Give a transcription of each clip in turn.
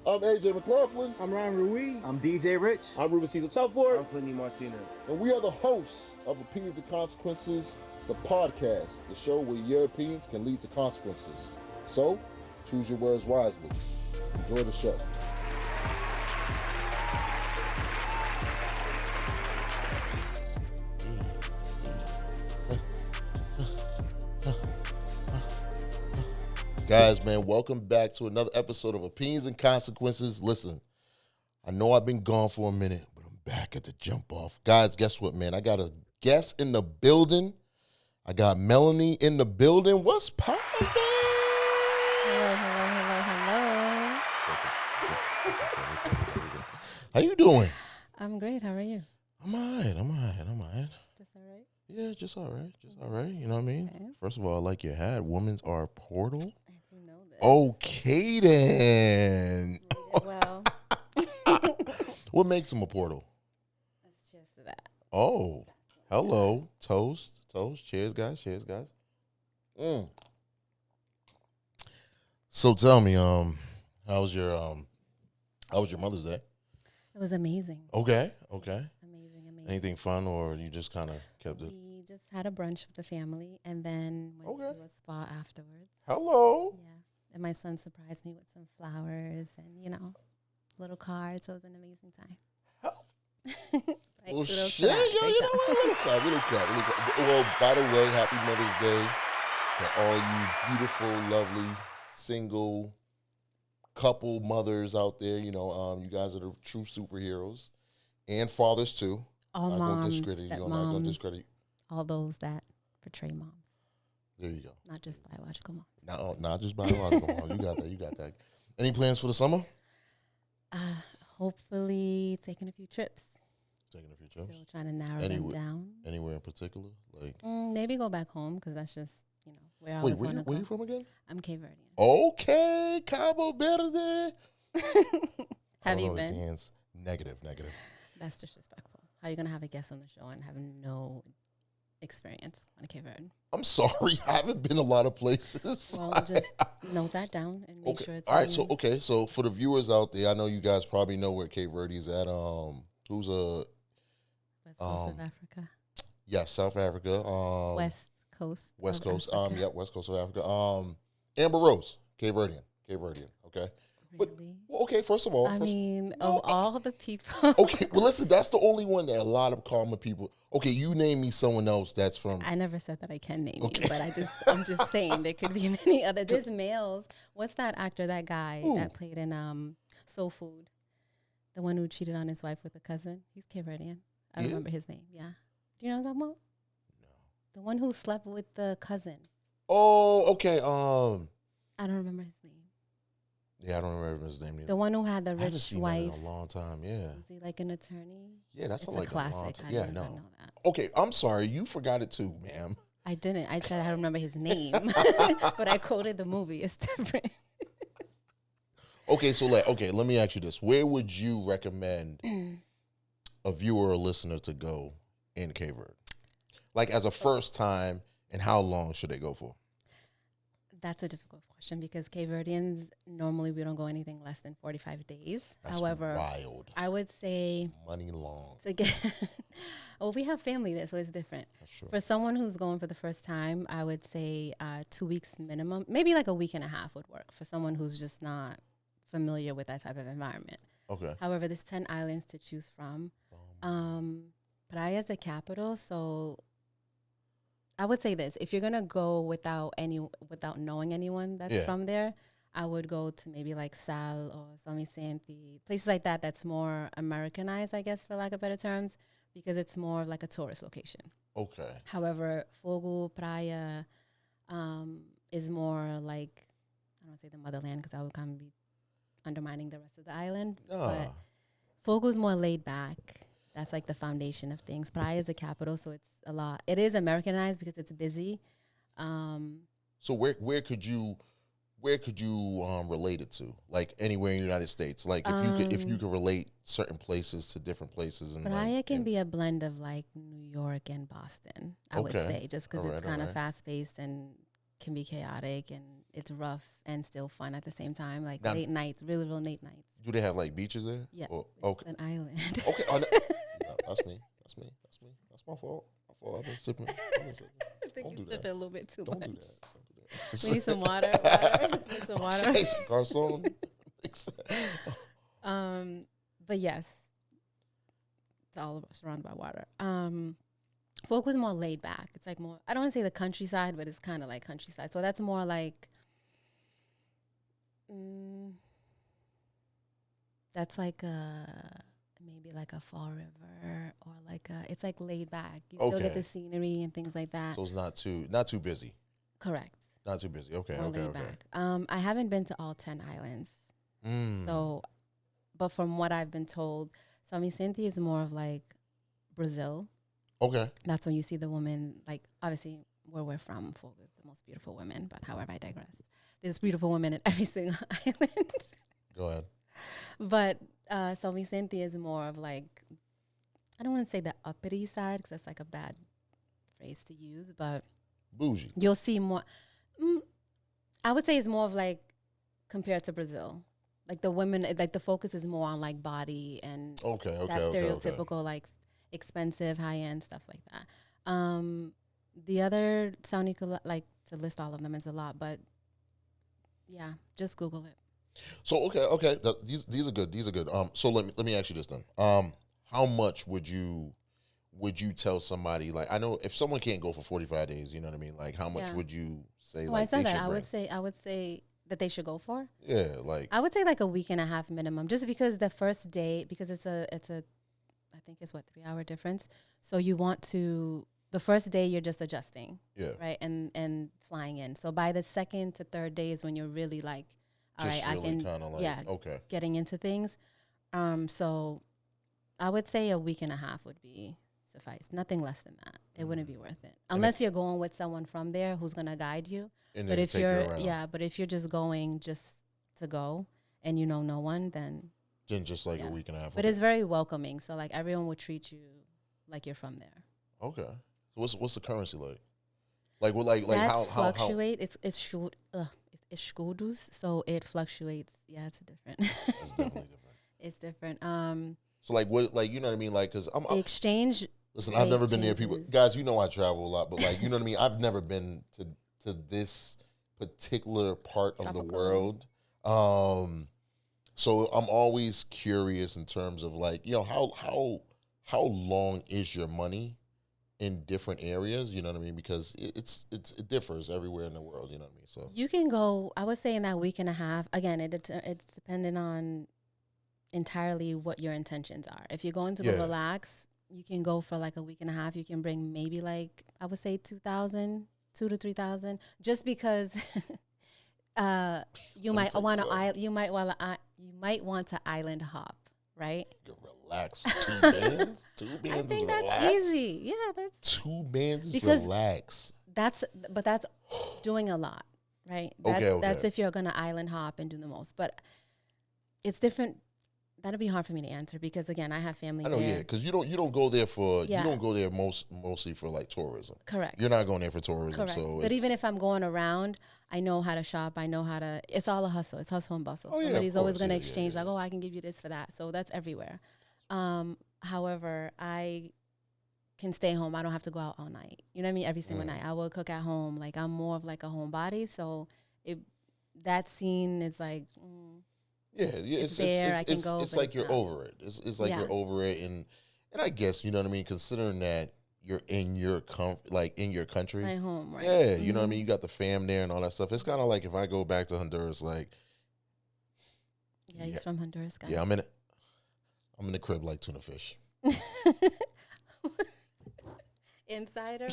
I'm AJ McLaughlin, I'm Ryan Ruiz. I'm DJ Rich. I'm Ruben Cesar Telford. I'm Clinty Martinez. and we are the hosts of Opinions and Consequences, the podcast, the show where your opinions can lead to consequences. So, choose your words wisely. Enjoy the show. Guys, man, welcome back to another episode of Opinions and Consequences. Listen, I know I've been gone for a minute, but I'm back at the jump off. Guys, guess what, man? I got a guest in the building. I got Melanie in the building. What's poppin'? Hello. How you doing? I'm great. How are you? I'm all right. Just all right? Yeah, just all right. You know what I mean? Okay. First of all, I like your hat. Women's are portal. I do know this. Okay, then. Well, What makes them a portal? it's just that. Oh, hello. Toast. Cheers, guys. So tell me, how was your Mother's Day? It was amazing. Okay. Amazing. Anything fun, or you just kind of kept it? We just had a brunch with the family and then went Okay. to a spa afterwards. Hello. Yeah. And my son surprised me with some flowers and, little cards. So it was an amazing time. Hell. Right, Well, kudos to shit, that. yo, Great you job. know what? Little clap. Well, by the way, happy Mother's Day to all you beautiful, lovely, single couple mothers out there. You guys are the true superheroes, and fathers too. All I'm not gonna moms, discredit you. I'm not stepmoms, gonna discredit you. all those that portray moms, There you go. not just biological moms. No, not just biological. Mom. You got that. Any plans for the summer? Hopefully taking a few trips. Taking a few trips. Still trying to narrow them down. Anywhere in particular? Like, Maybe go back home because that's just, where I wait, always want to go. where you from again? I'm Cape Verdean. Okay, Cabo Verde. Have you Oh, been? Dance. Negative. That's disrespectful. How are you going to have a guest on the show and have no experience on Cape Verde? I'm sorry, I haven't been a lot of places. Well, just note that down and make sure it's All right, on so for the viewers out there, I know you guys probably know where Cape Verde is at. Who's West Coast of Africa. yes, South Africa. West Coast. West of Coast. Africa. West Coast of Africa. Amber Rose, Cape Verdean. Okay. But Really? well, okay, first of all, Of all the people. okay, well listen, that's the only one that a lot of common people. Okay, you name me someone else that's from. I never said that I can name Okay. you, but I'm just saying there could be many other. There's males. What's that actor? That guy Who? that played in Soul Food, the one who cheated on his wife with a cousin. He's Cape Verdean. I Yeah? remember his name. Yeah. Do you know what I'm talking about? No. The one who slept with the cousin. Oh, okay. I don't remember his name. Yeah, I don't remember his name either. The one who had the I haven't rich seen wife. that in a long time. Yeah. Is he like an attorney? Yeah, that's It's like a classic. a long time. I Yeah, didn't no. even know that. Okay, I'm sorry. You forgot it too, ma'am. I didn't. I said I don't remember his name, but I quoted the movie. It's different. Okay, so let me ask you this: where would you recommend a viewer or listener to go in Cape Verde? Like as a first time, and how long should they go for? That's a difficult question because Cape Verdeans, normally we don't go anything less than 45 days. That's However, wild. I would say Money long. to get, well, we have family there, so it's different. That's true. For someone who's going for the first time, I would say 2 weeks minimum, maybe like a week and a half would work for someone who's just not familiar with that type of environment. Okay. However, there's 10 islands to choose from. Praia is the capital, so I would say this: if you're gonna go without knowing anyone that's Yeah. from there, I would go to maybe like Sal or São Vicente, places like that. That's more Americanized, I guess, for lack of better terms, because it's more of like a tourist location. Okay. However, Fogo Praia is more like, I don't want to say the motherland because I would kind of be undermining the rest of the island. But Fogo's more laid back. That's like the foundation of things. Praia is the capital, so it's a lot. It is Americanized because it's busy. So where could you relate it to? Like anywhere in the United States? Like if you could relate certain places to different places, and Praia can be a blend of like New York and Boston. I would say just because it's kind of fast paced and can be chaotic and it's rough and still fun at the same time. Like now, late nights, really real late nights. Do they have like beaches there? Yeah. Or, okay. It's an island. Okay. No, that's me. That's my fault. I've been sipping. I think you sipped a little bit too much. Don't do that. We need some water. Need some water. Okay, garçon. But yes, it's all surrounded by water. Folk was more laid back. It's like more, I don't want to say the countryside, but it's kind of like countryside. So that's more like, that's like maybe like a fall river or like it's like laid back. You still get the scenery and things like that. So it's not too busy. Correct. Not too busy. Okay, more laid back. I haven't been to all 10 islands. So, but from what I've been told, São Vicente is more of like Brazil. Okay. That's when you see the women, like obviously where we're from, folk is the most beautiful women, but however, I digress. There's beautiful women in every single island. Go ahead. But São Vicente is more of like, I don't want to say the uppity side because that's like a bad phrase to use, but bougie. You'll see more. I would say it's more of like compared to Brazil. Like the women, like the focus is more on like body and that stereotypical like expensive high end stuff like that. The other São Nicolas, like to list all of them is a lot, but yeah, just Google it. So okay, these are good. These are good. So let me ask you this then. How much would you tell somebody, like, I know if someone can't go for 45 days, you know what I mean? Like, how much would you say? I said that. I would say that they should go for. Yeah, like I would say like a week and a half minimum, just because the first day, because it's a I think it's 3-hour difference. So you want to, the first day you're just adjusting. Yeah. Right. And flying in. So by the second to third day is when you're really like, all right, I can, okay, getting into things. So I would say a week and a half would be suffice. Nothing less than that. It wouldn't be worth it. Unless you're going with someone from there who's going to guide you. But if you're just going just to go and you know no one, then just like a week and a half. But it's very welcoming. So like everyone will treat you like you're from there. Okay. So what's the currency like? Like how fluctuate? It's escudos, so it fluctuates. Yeah, it's different. It's definitely different. It's different. So like what, like, you know what I mean? Like, cause I'm exchange. Listen, I've never been there. People, guys, you know I travel a lot, but like, you know what I mean? I've never been to this particular part of the world. So I'm always curious in terms of like, you know, how long is your money in different areas? You know what I mean? Because it differs everywhere in the world. You know what I mean? So you can go, I would say in that week and a half, again, it's dependent on entirely what your intentions are. If you're going to go relax, you can go for like a week and a half. You can bring maybe like, I would say 2,000 to 3,000, just because you might want to island hop, right? Relax. 2 bands? 2 bands. I think that's relax. Easy. Yeah, that's 2 bands is because relax. That's doing a lot, right? That's if you're gonna island hop and do the most. But it's different. That'd be hard for me to answer because again, I have family. I know, there. because you don't go there for you don't go there mostly for like tourism. Correct. You're not going there for tourism. Correct. So but even if I'm going around, I know how to shop. I know how to. It's all a hustle. It's hustle and bustle. Somebody's always going to exchange like, oh, I can give you this for that. So that's everywhere. However, I can stay home. I don't have to go out all night. You know what I mean? Every single night, I will cook at home. Like I'm more of like a homebody. So that scene is like. It's there. I can go. It's like you're over it. It's like you're over it, and I guess you know what I mean. Considering that you're in your in your country, my home, right? Yeah, you know what I mean. You got the fam there and all that stuff. It's kind of like if I go back to Honduras, like. Yeah, he's from Honduras, guys. Yeah, I'm in the crib like tuna fish. Insider.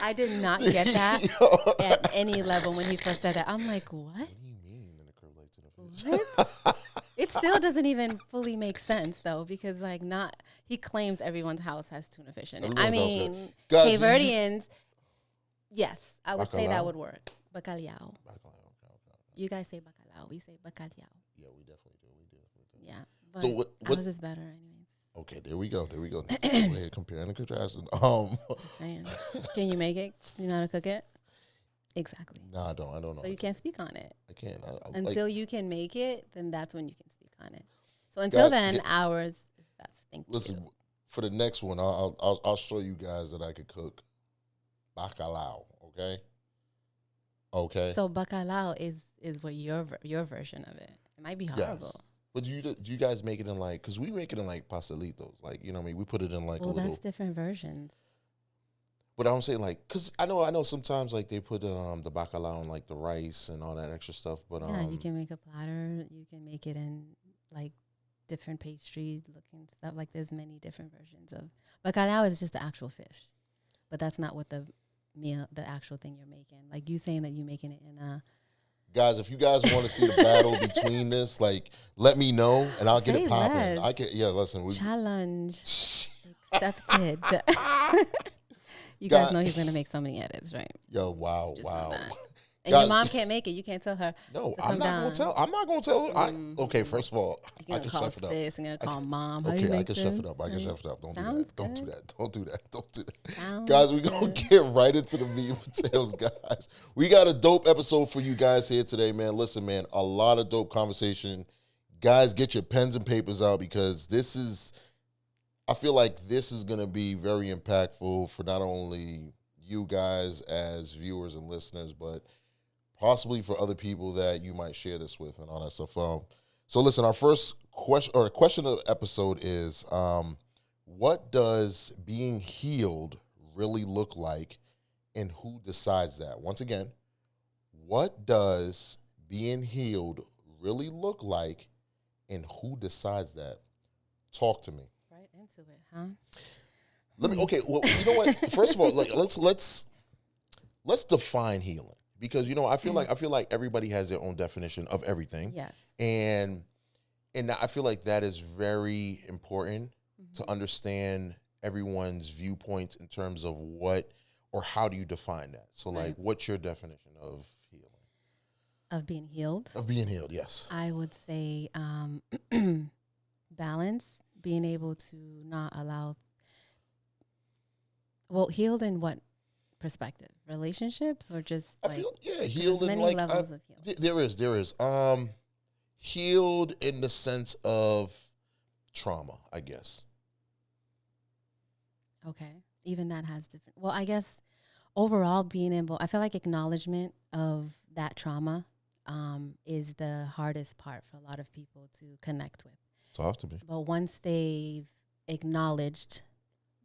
I did not get that at any level when he first said that. I'm like, what? What? It still doesn't even fully make sense though, because like he claims everyone's house has tuna fish in it. I mean, Cape Verdeans, yes, I would say that would work. Bacalhau. You guys say bacalhau. We say bacalhau. Yeah, we definitely do. Yeah, but so ours is better anyways. Okay, there we go. Go ahead, comparing and contrasting. Just saying. Can you make it? You know how to cook it? Exactly. No, I don't know. So you can't speak on it. I can't. Until you can make it, then that's when you can speak on it. So until guys, then, ours is best. Thank listen, you. for the next one, I'll show you guys that I could cook bacalao. Okay. Okay. So bacalao is what your version of it. It might be horrible. Yes. But do you guys make it in like, because we make it in like pastelitos, like, you know what I mean? We put it in like a little. That's different versions. But I'm saying like, because I know sometimes like they put the bacalao in like the rice and all that extra stuff. But Yeah, you can make a platter. You can make it in like different pastry looking stuff. Like there's many different versions of bacalao is just the actual fish, but that's not what the actual thing you're making. Like you saying that you're making it in a. guys, if you guys want to see the battle between this, like, let me know and I'll get it popping. I can, yeah. Listen, challenge accepted. You guys know he's gonna make so many edits, right? Yo, wow. And guys, your mom can't make it. You can't tell her. No, I'm not gonna tell. I'm not gonna tell her. Okay, first of all, I can chef it up. Sis, I'm gonna call mom. Okay, I can chef it up. I can chef it up. Don't do that. Don't do that. Guys, we're gonna get right into the meat and potatoes, guys. We got a dope episode for you guys here today, man. Listen, man, a lot of dope conversation. Guys, get your pens and papers out because I feel like this is going to be very impactful for not only you guys as viewers and listeners, but possibly for other people that you might share this with and all that stuff. So listen, our first question of the episode is, what does being healed really look like and who decides that? Once again, what does being healed really look like and who decides that? Talk to me. Into it, huh? Okay, well, you know what? First of all, like, let's define healing because I feel like everybody has their own definition of everything. Yes. And I feel like that is very important to understand everyone's viewpoints in terms of what or how do you define that. So like what's your definition of healing? Of being healed? Of being healed, yes. I would say balance. Being able to not allow, healed in what perspective? Relationships or just healed in many levels of healing. There is. Healed in the sense of trauma, I guess. Okay. Even that has different. Well, I guess overall I feel like acknowledgement of that trauma is the hardest part for a lot of people to connect with. Talk to me. But once they've acknowledged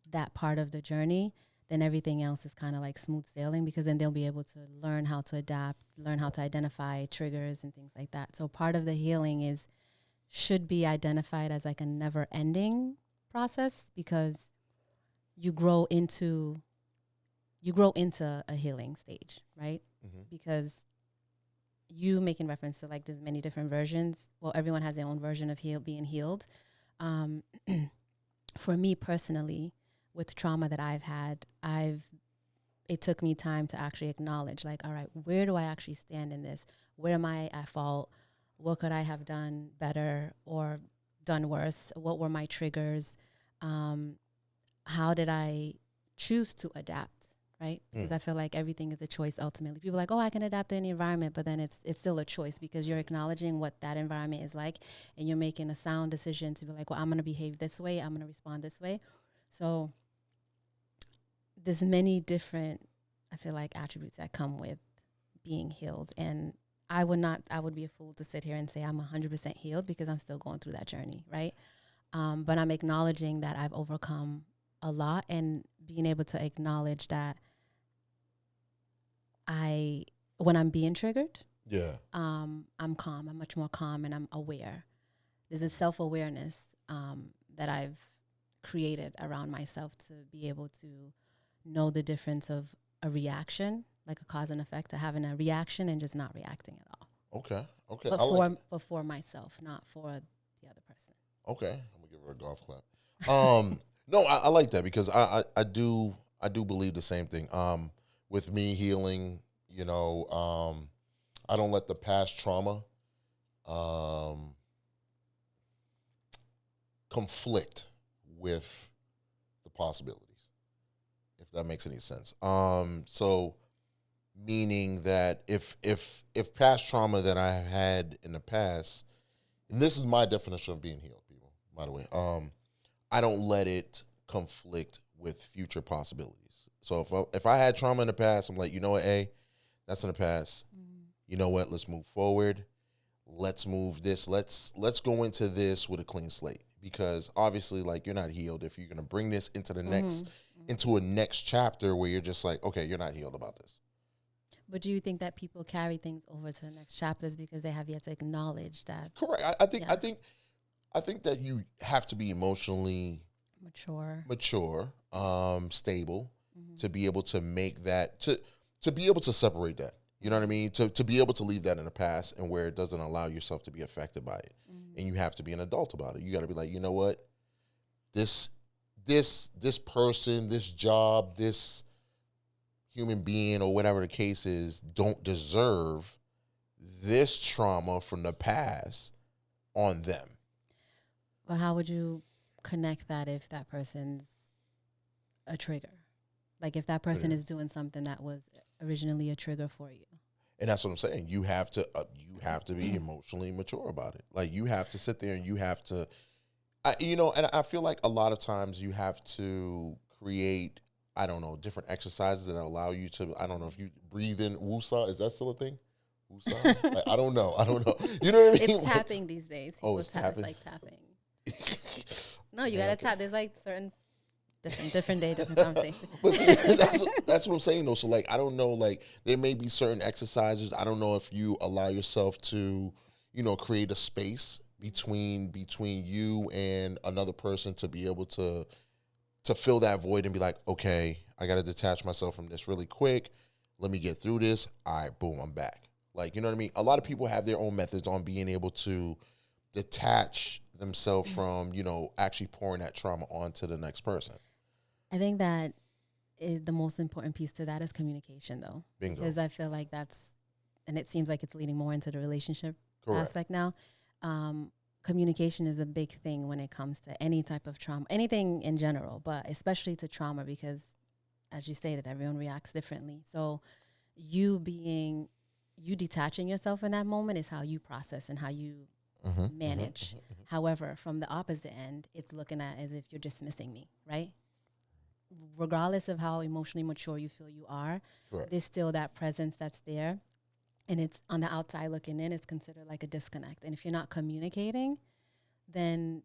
that part of the journey, then everything else is kind of like smooth sailing because then they'll be able to learn how to adapt, learn how to identify triggers and things like that. So part of the healing should be identified as like a never ending process because you grow into a healing stage, right? Mm-hmm. Because you making reference to like there's many different versions. Well, everyone has their own version of being healed. For me personally, with trauma that I've had, it took me time to actually acknowledge like, all right, where do I actually stand in this? Where am I at fault? What could I have done better or done worse? What were my triggers? How did I choose to adapt? Right? Because I feel like everything is a choice ultimately. People are like, oh, I can adapt to any environment, but then it's still a choice because you're acknowledging what that environment is like and you're making a sound decision to be like, well, I'm going to behave this way. I'm going to respond this way. So there's many different, I feel like, attributes that come with being healed. And I would be a fool to sit here and say I'm 100% healed because I'm still going through that journey. Right. But I'm acknowledging that I've overcome a lot and being able to acknowledge that when I'm being triggered, I'm calm. I'm much more calm and I'm aware. There's a self-awareness that I've created around myself to be able to know the difference of a reaction, like a cause and effect, to having a reaction and just not reacting at all. Okay. But for myself, not for the other person. Okay. I'm going to give her a golf clap. No, I like that because I do believe the same thing. With me healing, I don't let the past trauma conflict with the possibilities, if that makes any sense. So meaning that if past trauma that I have had in the past, and this is my definition of being healed, people, by the way, I don't let it conflict with future possibilities. So if I had trauma in the past, I'm like, you know what, that's in the past. You know what, let's move forward. Let's move this. Let's go into this with a clean slate, because obviously, like, you're not healed if you're gonna bring this into the next into a next chapter where you're just like, okay, you're not healed about this. But do you think that people carry things over to the next chapters because they have yet to acknowledge that? Correct. I think that you have to be emotionally mature, stable, to be able to make that, to be able to separate that. You know what I mean? To be able to leave that in the past, and where it doesn't allow yourself to be affected by it. And you have to be an adult about it. You got to be like, you know what? This person, this job, this human being, or whatever the case is, don't deserve this trauma from the past on them. Well, how would you connect that if that person's a trigger? Like, if that person is doing something that was originally a trigger for you. And that's what I'm saying. You have to be emotionally mature about it. Like, you have to sit there and you have to, and I feel like a lot of times you have to create, I don't know, different exercises that allow you to, I don't know if you breathe in woosah. Is that still a thing? Woosah? Like, I don't know. You know what I mean? It's tapping these days. People it's tapping. It's like tapping. No, you gotta tap. There's like certain different day, different conversation. But see, that's what I'm saying though. So, like, I don't know, like, there may be certain exercises. I don't know if you allow yourself to, create a space between you and another person to be able to fill that void and be like, okay, I got to detach myself from this really quick. Let me get through this. All right, boom, I'm back. Like, you know what I mean? A lot of people have their own methods on being able to detach themselves from, actually pouring that trauma onto the next person. I think that is the most important piece to that is communication, though. Bingo. Because I feel like and it seems like it's leading more into the relationship aspect now. Communication is a big thing when it comes to any type of trauma, anything in general, but especially to trauma, because as you stated, everyone reacts differently. So you detaching yourself in that moment is how you process and how you manage. However, from the opposite end, it's looking at as if you're dismissing me, right? Regardless of how emotionally mature you feel you are, there's still that presence that's there. And it's on the outside looking in, it's considered like a disconnect. And if you're not communicating, then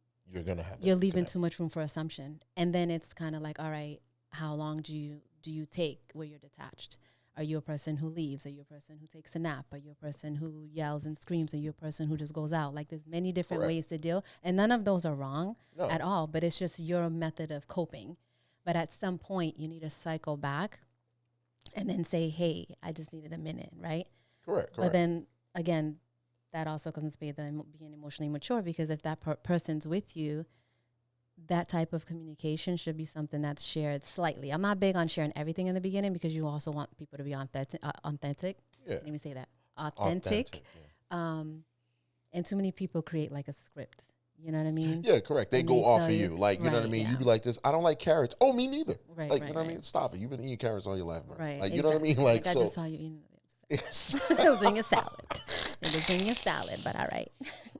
you're leaving too much room for assumption. And then it's kind of like, all right, how long do you take where you're detached? Are you a person who leaves? Are you a person who takes a nap? Are you a person who yells and screams? Are you a person who just goes out? Like, there's many different ways to deal. And none of those are wrong at all, but it's just your method of coping. But at some point, you need to cycle back and then say, hey, I just needed a minute, right? Correct. But then, again, that also comes to being emotionally mature, because if that person's with you, that type of communication should be something that's shared slightly. I'm not big on sharing everything in the beginning, because you also want people to be authentic. Yeah. Let me say that. Authentic. Yeah. And too many people create like a script. You know what I mean? Yeah, correct. They go off of you. Like, you know what I mean? Yeah. You be like this, I don't like carrots. Oh, me neither. Right, like, you know what I mean? Stop it. You've been eating carrots all your life, bro. Right. Like, you know what I mean? Like, I so. just saw you eating this. It was in your salad. It was in your salad, but all right.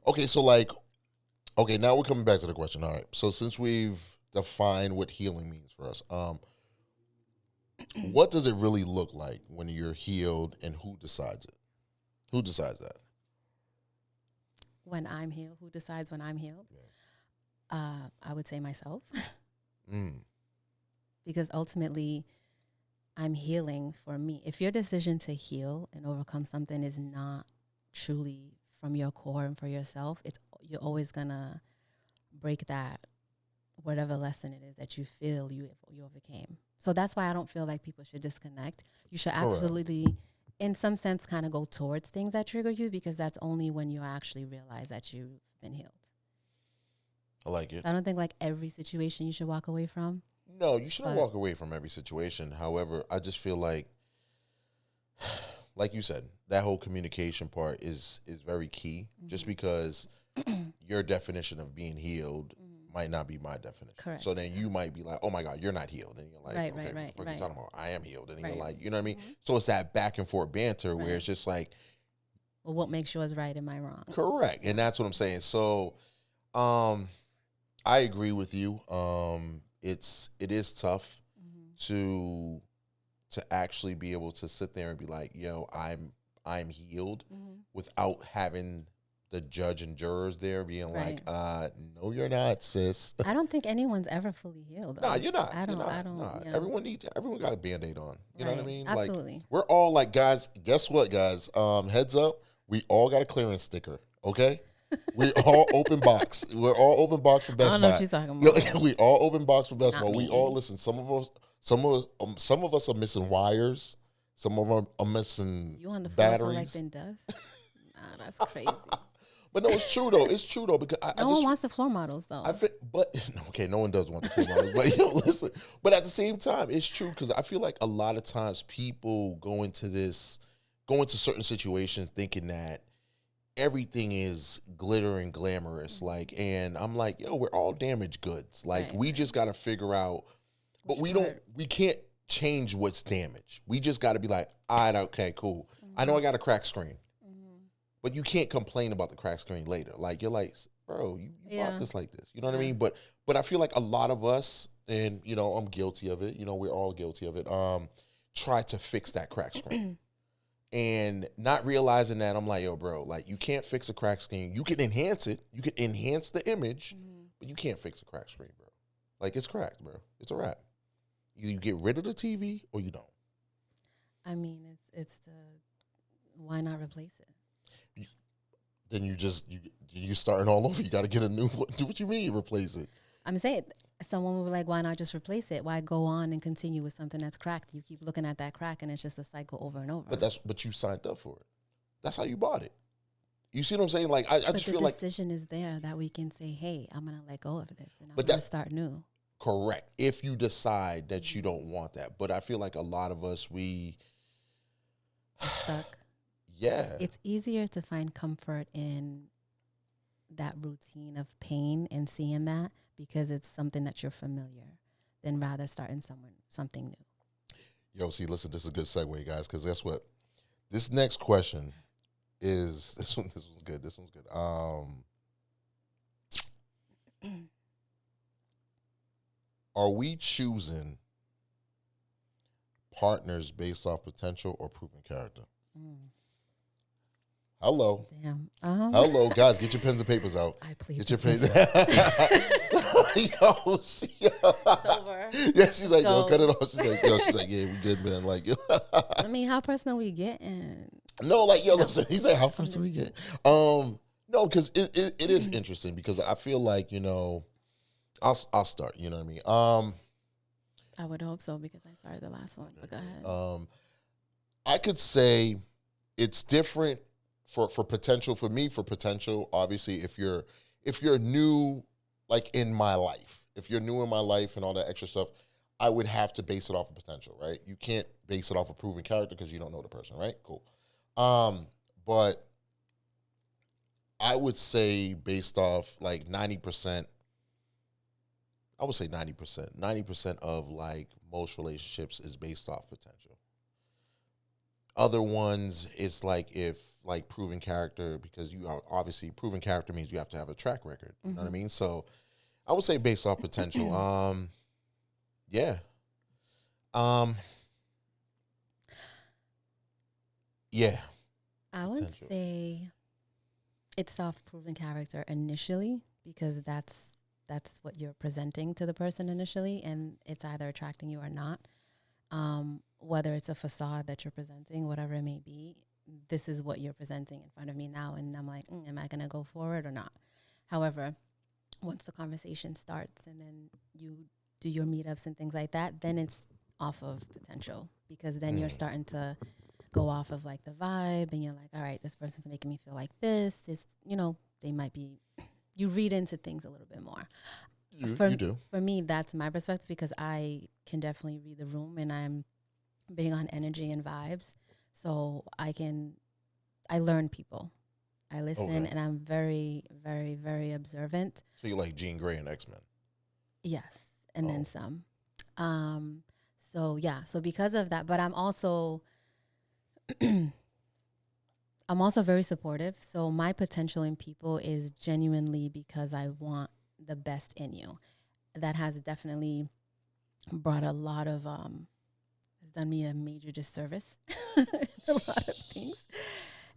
Okay, so now we're coming back to the question. All right. So since we've defined what healing means for us, what does it really look like when you're healed, and who decides it? Who decides that? When I'm healed, who decides when I'm healed? Yeah. I would say myself. Because ultimately, I'm healing for me. If your decision to heal and overcome something is not truly from your core and for yourself, you're always gonna break that, whatever lesson it is that you feel you overcame. So that's why I don't feel like people should disconnect. You should absolutely, in some sense, kind of go towards things that trigger you, because that's only when you actually realize that you've been healed. I like it. So I don't think like every situation you should walk away from. No, you shouldn't walk away from every situation. However, I just feel like you said, that whole communication part is very key. Just because your definition of being healed might not be my definition. Correct. So then you might be like, oh my God, you're not healed. And you're like, Right, okay, right, what right, the fuck right. you talking about? I am healed. And Right. you're like, you know what I mean? Mhm. So it's that back and forth banter where Right. it's just like, Well, what makes yours right? Am I wrong? correct. And that's what I'm saying. So I agree with you. It is tough to actually be able to sit there and be like, yo, I'm healed without having the judge and jurors there being Right. like, no, you're not, sis. I don't think anyone's ever fully healed. Nah, you're not. I don't. Nah. Yeah. Everyone got a Band-Aid on. You know what I Right. mean? Absolutely. Like, we're all like, guys, guess what, guys? Heads up, we all got a clearance sticker, okay? We all open box. We're all open box for Best Buy. I don't know what you're talking about. We all open box for Best Not Buy. We me. all listen. Some of us are missing wires. Some of them are missing You on the floor batteries. collecting dust? Nah, that's crazy. But no, it's true though. It's true though because No one wants the floor models though. but okay, no one does want the floor models. But listen. But at the same time, it's true because I feel like a lot of times people go into certain situations thinking that everything is glitter and glamorous. Like, and I'm like, yo, we're all damaged goods. Like, Right, we just got to figure out, but Which we can't change what's damaged. We just got to be like, all right, okay, cool. I know I got a cracked screen, but you can't complain about the cracked screen later. Like, you're like, bro, you bought this like this. You know what I mean? But I feel like a lot of us, and, you know, I'm guilty of it. You know, we're all guilty of it. Try to fix that cracked screen. And not realizing that, I'm like, yo, bro, like, you can't fix a cracked screen. You can enhance it. You can enhance the image, but you can't fix a cracked screen, bro. Like, it's cracked, bro. It's a wrap. Either you get rid of the TV or you don't. I mean, it's the why not replace it? Then you starting all over. You got to get a new one. Do what you mean replace it. I'm saying someone would be like, why not just replace it? Why go on and continue with something that's cracked? You keep looking at that crack and it's just a cycle over and over. But you signed up for it. That's how you bought it. You see what I'm saying? Like, I just feel like the decision is there that we can say, hey, I'm going to let go of this and I'm But going to start new. correct. If you decide that you don't want that. But I feel like a lot of us, we Stuck. Yeah. It's easier to find comfort in that routine of pain and seeing that because it's something that you're familiar than rather starting something new. Yo, see, listen, this is a good segue, guys, because guess what? This next question is this one's good. This one's good. Are we choosing partners based off potential or proven character? Hello. Damn. Hello, guys. Get your pens and papers out. I plead. Get your pens. Yo, It's over. Yeah, she's like, yo, So- cut it off. She's like, yeah, we good, man. Like, yo. I mean, how personal we getting? No, like, yo, listen. He's like, how first we get? No, because it is interesting because I feel like, you know, I'll start. You know what I mean? I would hope so because I started the last one. But go ahead. I could say it's different for potential. For me, for potential, obviously, if you're new, like in my life, if you're new in my life and all that extra stuff, I would have to base it off of potential, right? You can't base it off of proven character because you don't know the person, right? Cool. But I would say based off like 90%, I would say 90%. 90% of like most relationships is based off potential. Other ones, it's like if like proven character, because you are obviously proven character means you have to have a track record. You know what I mean? So I would say based off potential. Yeah. Yeah. I would potential. say it's off proven character initially because that's what you're presenting to the person initially, and it's either attracting you or not. Whether it's a facade that you're presenting, whatever it may be, this is what you're presenting in front of me now, and I'm like, am I going to go forward or not? However, once the conversation starts and then you do your meetups and things like that, then it's off of potential because then you're starting to go off of like the vibe and you're like, all right, this person's making me feel like this. Is, you know, they might be, you read into things a little bit more. You do. For me, that's my perspective because I can definitely read the room and I'm big on energy and vibes. So I learn people. I listen, and I'm very, very, very observant. So you like Jean Grey and X-Men? Yes, and then some. So yeah, so because of that, but I'm also I'm also very supportive. So my potential in people is genuinely because I want the best in you. That has definitely brought a lot of has done me a major disservice in a lot of things.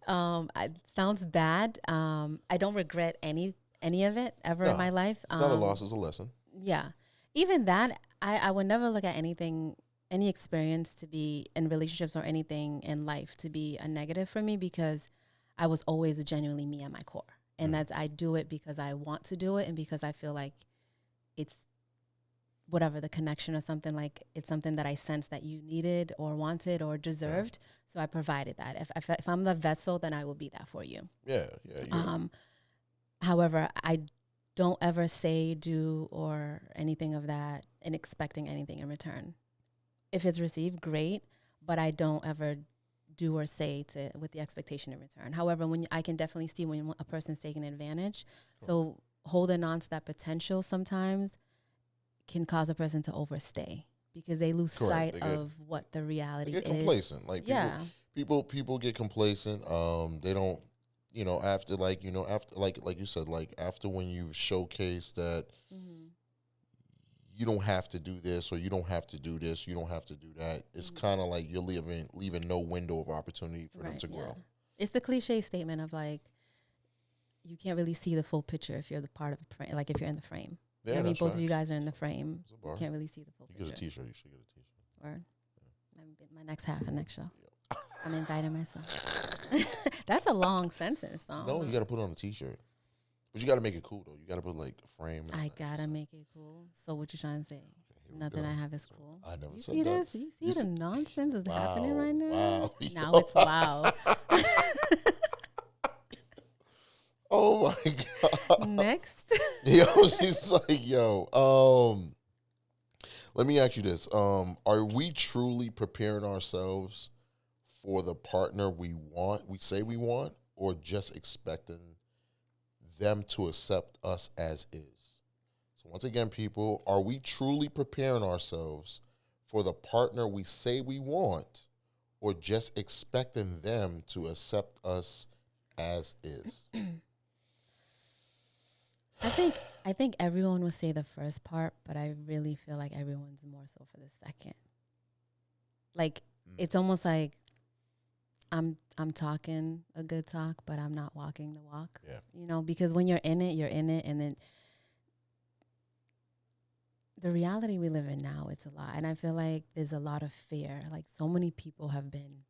It sounds bad. I don't regret any of it ever in my life. It's not a loss, it's a lesson. Yeah. Even that, I would never look at anything, any experience to be in relationships or anything in life to be a negative for me, because I was always genuinely me at my core. And that's, I do it because I want to do it, and because I feel like it's whatever the connection or something, like it's something that I sensed that you needed or wanted or deserved. So I provided that. If I'm the vessel, then I will be that for you. Yeah. However, I don't ever say, do, or anything of that and expecting anything in return. If it's received, great, but I don't ever do or say with the expectation in return. However, I can definitely see when a person's taking advantage. Cool. So holding on to that potential sometimes can cause a person to overstay because they lose sight of what the reality is. They get complacent. Like people get complacent. They don't. After you said, like after when you've showcased that you don't have to do this, or you don't have to do this, you don't have to do that, it's kind of like you're leaving no window of opportunity for them to grow. It's the cliche statement of like, you can't really see the full picture if you're the part of the frame, like if you're in the frame. Yeah, both of you guys are in the frame. You can't really see the full picture. You get a t-shirt. You should get a t-shirt. Or my next half of next show. I'm inviting myself. That's a long sentence, though. No, you got to put it on a t-shirt. But you got to make it cool, though. You got to put, like, a frame. I got to make it cool. So what you trying to say? Okay, nothing I have is cool. I never said see that. This? You see the nonsense that's happening right now? Wow. Now it's wow. Oh, my God. Next. She's like, let me ask you this. Are we truly preparing ourselves for the partner we say we want, or just expecting them to accept us as is? So once again, people, are we truly preparing ourselves for the partner we say we want, or just expecting them to accept us as is? I think everyone would say the first part, but I really feel like everyone's more so for the second. Like it's almost like I'm talking a good talk, but I'm not walking the walk. Yeah. Because when you're in it, and then the reality we live in now, it's a lot. And I feel like there's a lot of fear. Like so many people have been,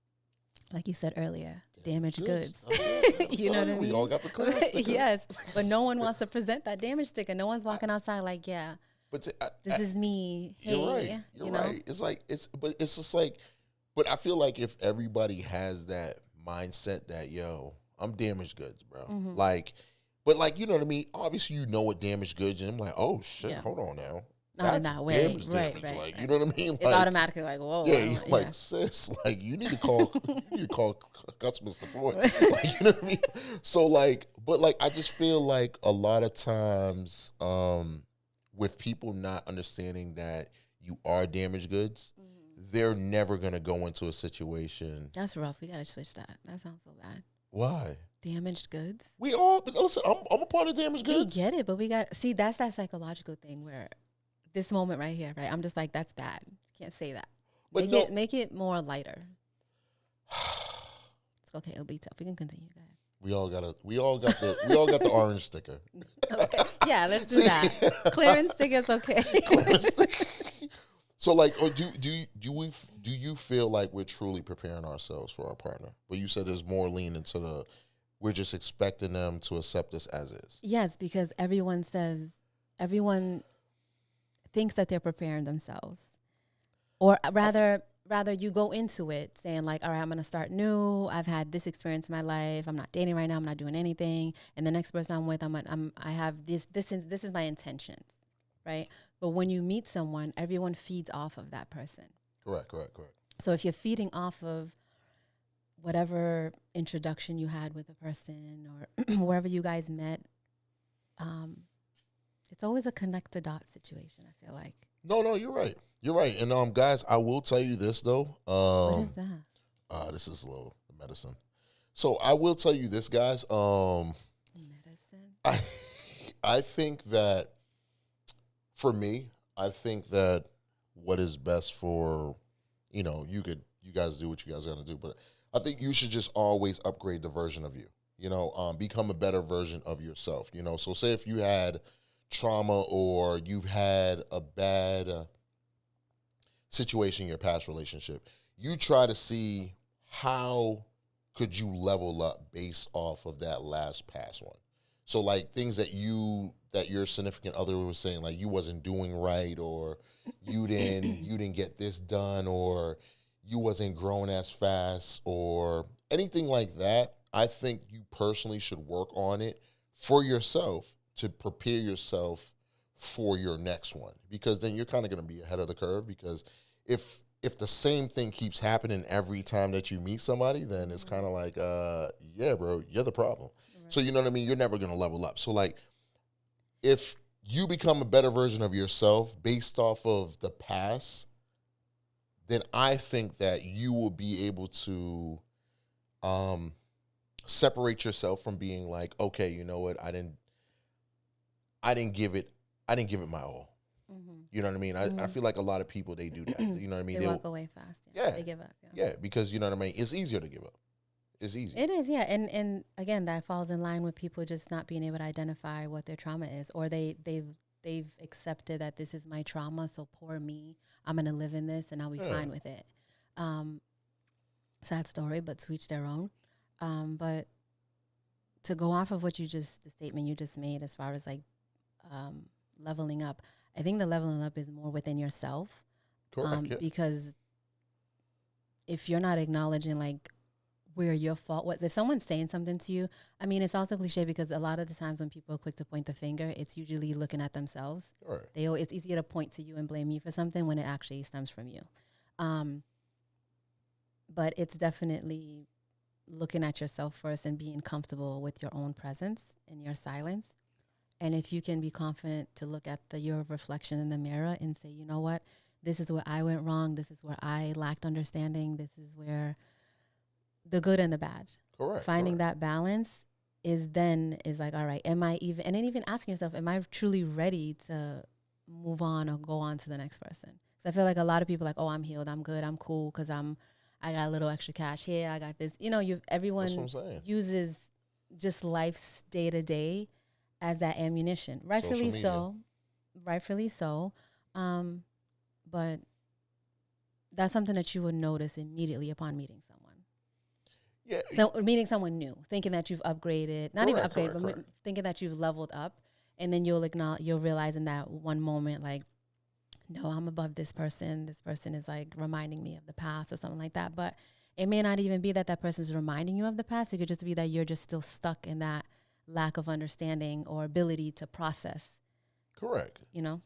like you said earlier, damaged goods. You know what I mean? We all got the clearance sticker. Yes, but no one wants to present that damage sticker. No one's walking outside like, this is me. Hey, you're right. You're right. It's just like, but I feel like if everybody has that mindset that, I'm damaged goods, bro. Mm-hmm. But you know what I mean? Obviously, what damaged goods, and I'm like, oh shit, hold on now. That's damage. Right. Like, you know what I mean? It's automatically like, whoa. Yeah, sis, like you need to call customer support. Like, you know what I mean? So but I just feel like a lot of times, with people not understanding that you are damaged goods, they're never gonna go into a situation. That's rough. We gotta switch that. That sounds so bad. Why? Damaged goods. We all listen. I'm a part of damaged goods. We get it, but we got that's that psychological thing where. This moment right here, right? I'm just like, that's bad. Can't say that. But make it more lighter. It's okay. It'll be tough. We can continue. Go ahead. We all got the orange sticker. Okay. Yeah, let's do that. Clearance sticker's okay. Clearance sticker. So do you feel like we're truly preparing ourselves for our partner? But you said there's more lean into we're just expecting them to accept us as is. Yes, because everyone thinks that they're preparing themselves, or rather you go into it saying like, all right, I'm going to start new. I've had this experience in my life. I'm not dating right now. I'm not doing anything. And the next person I'm with, I have this is my intentions. Right. But when you meet someone, everyone feeds off of that person. Correct. So if you're feeding off of whatever introduction you had with a person or wherever you guys met, it's always a connect the dot situation, I feel like. No, you're right. You're right. And guys, I will tell you this though. What is that? This is a little medicine. So I will tell you this, guys. Medicine. I think that for me, I think that what is best for, you guys do what you guys got to do, but I think you should just always upgrade the version of you. Become a better version of yourself. So say if you had trauma or you've had a bad situation in your past relationship, you try to see how could you level up based off of that last past one. So like things that your significant other was saying, like you wasn't doing right, or you didn't get this done, or you wasn't growing as fast, or anything like that. I think you personally should work on it for yourself to prepare yourself for your next one, because then you're kind of going to be ahead of the curve. Because if the same thing keeps happening every time that you meet somebody, then it's kind of like, yeah, bro, you're the problem. Right. So you know what I mean? You're never going to level up. So like, if you become a better version of yourself based off of the past, then I think that you will be able to separate yourself from being like, okay, you know what, I didn't give it my all. Mm-hmm. You know what I mean? I feel like a lot of people, they do that. You know what I mean? They walk away fast. Yeah. They give up. Yeah, because you know what I mean? It's easier to give up. It's easy. It is, yeah. And again, that falls in line with people just not being able to identify what their trauma is, or they've accepted that this is my trauma, so poor me, I'm gonna live in this and I'll be fine with it. Sad story, but to each their own. But to go off of the statement you just made as far as like leveling up, I think the leveling up is more within yourself. Correct. Yeah. Because if you're not acknowledging like where your fault was, if someone's saying something to you, I mean, it's also cliche because a lot of the times when people are quick to point the finger, it's usually looking at themselves. Right. It's easier to point to you and blame you for something when it actually stems from you. But it's definitely looking at yourself first and being comfortable with your own presence and your silence. And if you can be confident to look at your reflection in the mirror and say, you know what, this is where I went wrong. This is where I lacked understanding. This is where the good and the bad. Correct. Finding that balance is like, all right, am I even, and then even asking yourself, am I truly ready to move on or go on to the next person? Because I feel like a lot of people are like, oh, I'm healed, I'm good, I'm cool, because I got a little extra cash here, I got this. Everyone uses just life's day to day as that ammunition. Rightfully so. But that's something that you would notice immediately upon meeting someone. Yeah. So meeting someone new, thinking that you've upgraded, but thinking that you've leveled up, and then you'll realize in that one moment, like, no, I'm above this person. This person is like reminding me of the past or something like that. But it may not even be that person's reminding you of the past. It could just be that you're just still stuck in that lack of understanding or ability to process. Correct. No,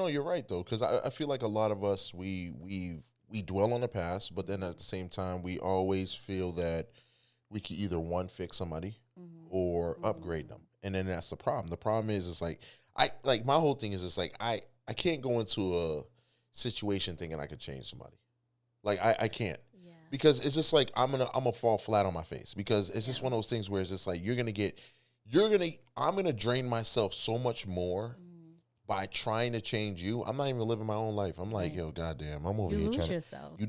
you're right though, because I feel like a lot of us we dwell on the past, but then at the same time we always feel that we can either fix somebody or upgrade them, and then that's the problem. The problem is it's like my whole thing is it's like I can't go into a situation thinking I could change somebody. Like I can't. Yeah. Because it's just like I'm gonna fall flat on my face, because it's just one of those things where it's just like I'm gonna drain myself so much more by trying to change you. I'm not even living my own life. I'm like, yo, goddamn, I'm over here trying to. Yourself. You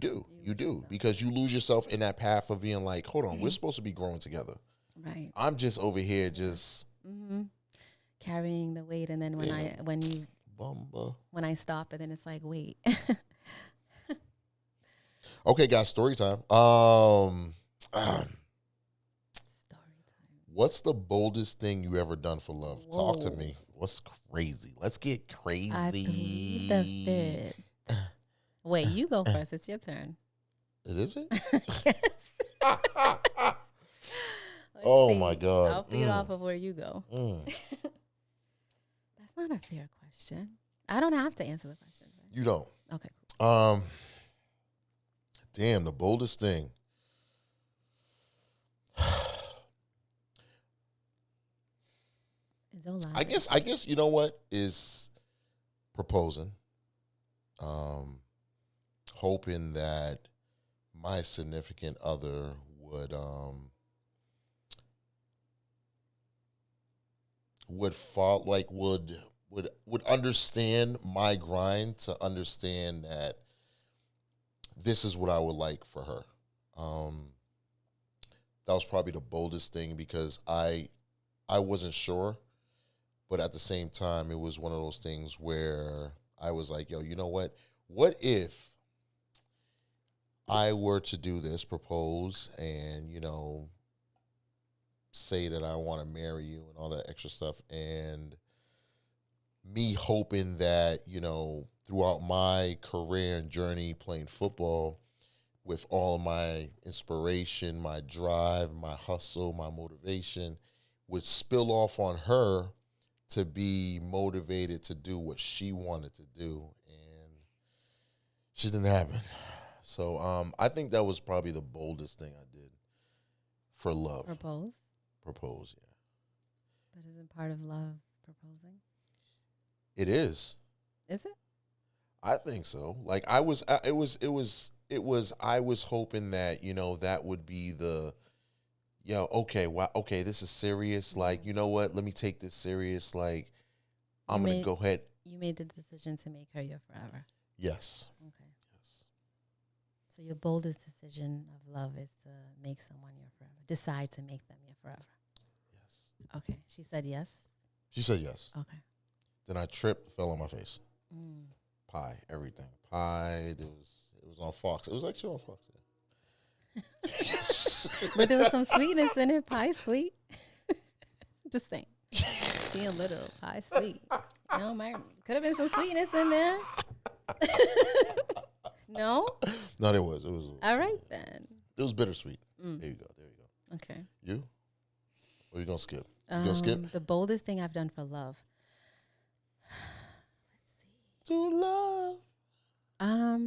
do, because you lose yourself in that path of being like, hold on, we're supposed to be growing together. Right. I'm just over here just carrying the weight, and then when I stop, and then it's like, wait. Okay, guys, story time. Story time. What's the boldest thing you ever done for love? Whoa. Talk to me. What's crazy? Let's get crazy. I plead the fifth. Wait, you go first. It's your turn. It is it? Yes. Oh my God. I'll feed off of where you go. That's not a fair question. I don't have to answer the question. Right? You don't. Okay. Cool. Damn, the boldest thing. Zola. I guess you know what is proposing. Hoping that my significant other would fall like would understand my grind, to understand that this is what I would like for her. That was probably the boldest thing, because I wasn't sure, but at the same time, it was one of those things where I was like, yo, you know what? What if I were to do this, propose, and, say that I want to marry you and all that extra stuff, and me hoping that, throughout my career and journey playing football, with all of my inspiration, my drive, my hustle, my motivation, would spill off on her to be motivated to do what she wanted to do. And she didn't happen. So I think that was probably the boldest thing I did for love. Propose, yeah. But isn't part of love proposing? It is. Is it? I think so. Like I was hoping that, that would be the, okay, wow, okay, this is serious. Like, you know what? Let me take this serious. Like, I'm going to go ahead. You made the decision to make her your forever. Yes. Okay. Yes. So your boldest decision of love is to make someone your forever. Decide to make them your forever. Yes. Okay. She said yes? She said yes. Okay. Then I tripped, fell on my face. Pie, everything. Pie, it was on Fox. It was actually on Fox, yeah. But there was some sweetness in it. Pie sweet. Just saying. Being little, pie sweet. Could have been some sweetness in there. No? No, there was. It was. All right, then. It was bittersweet. There you go. Okay. You? Or you going to skip? You going to skip? The boldest thing I've done for love. To love. I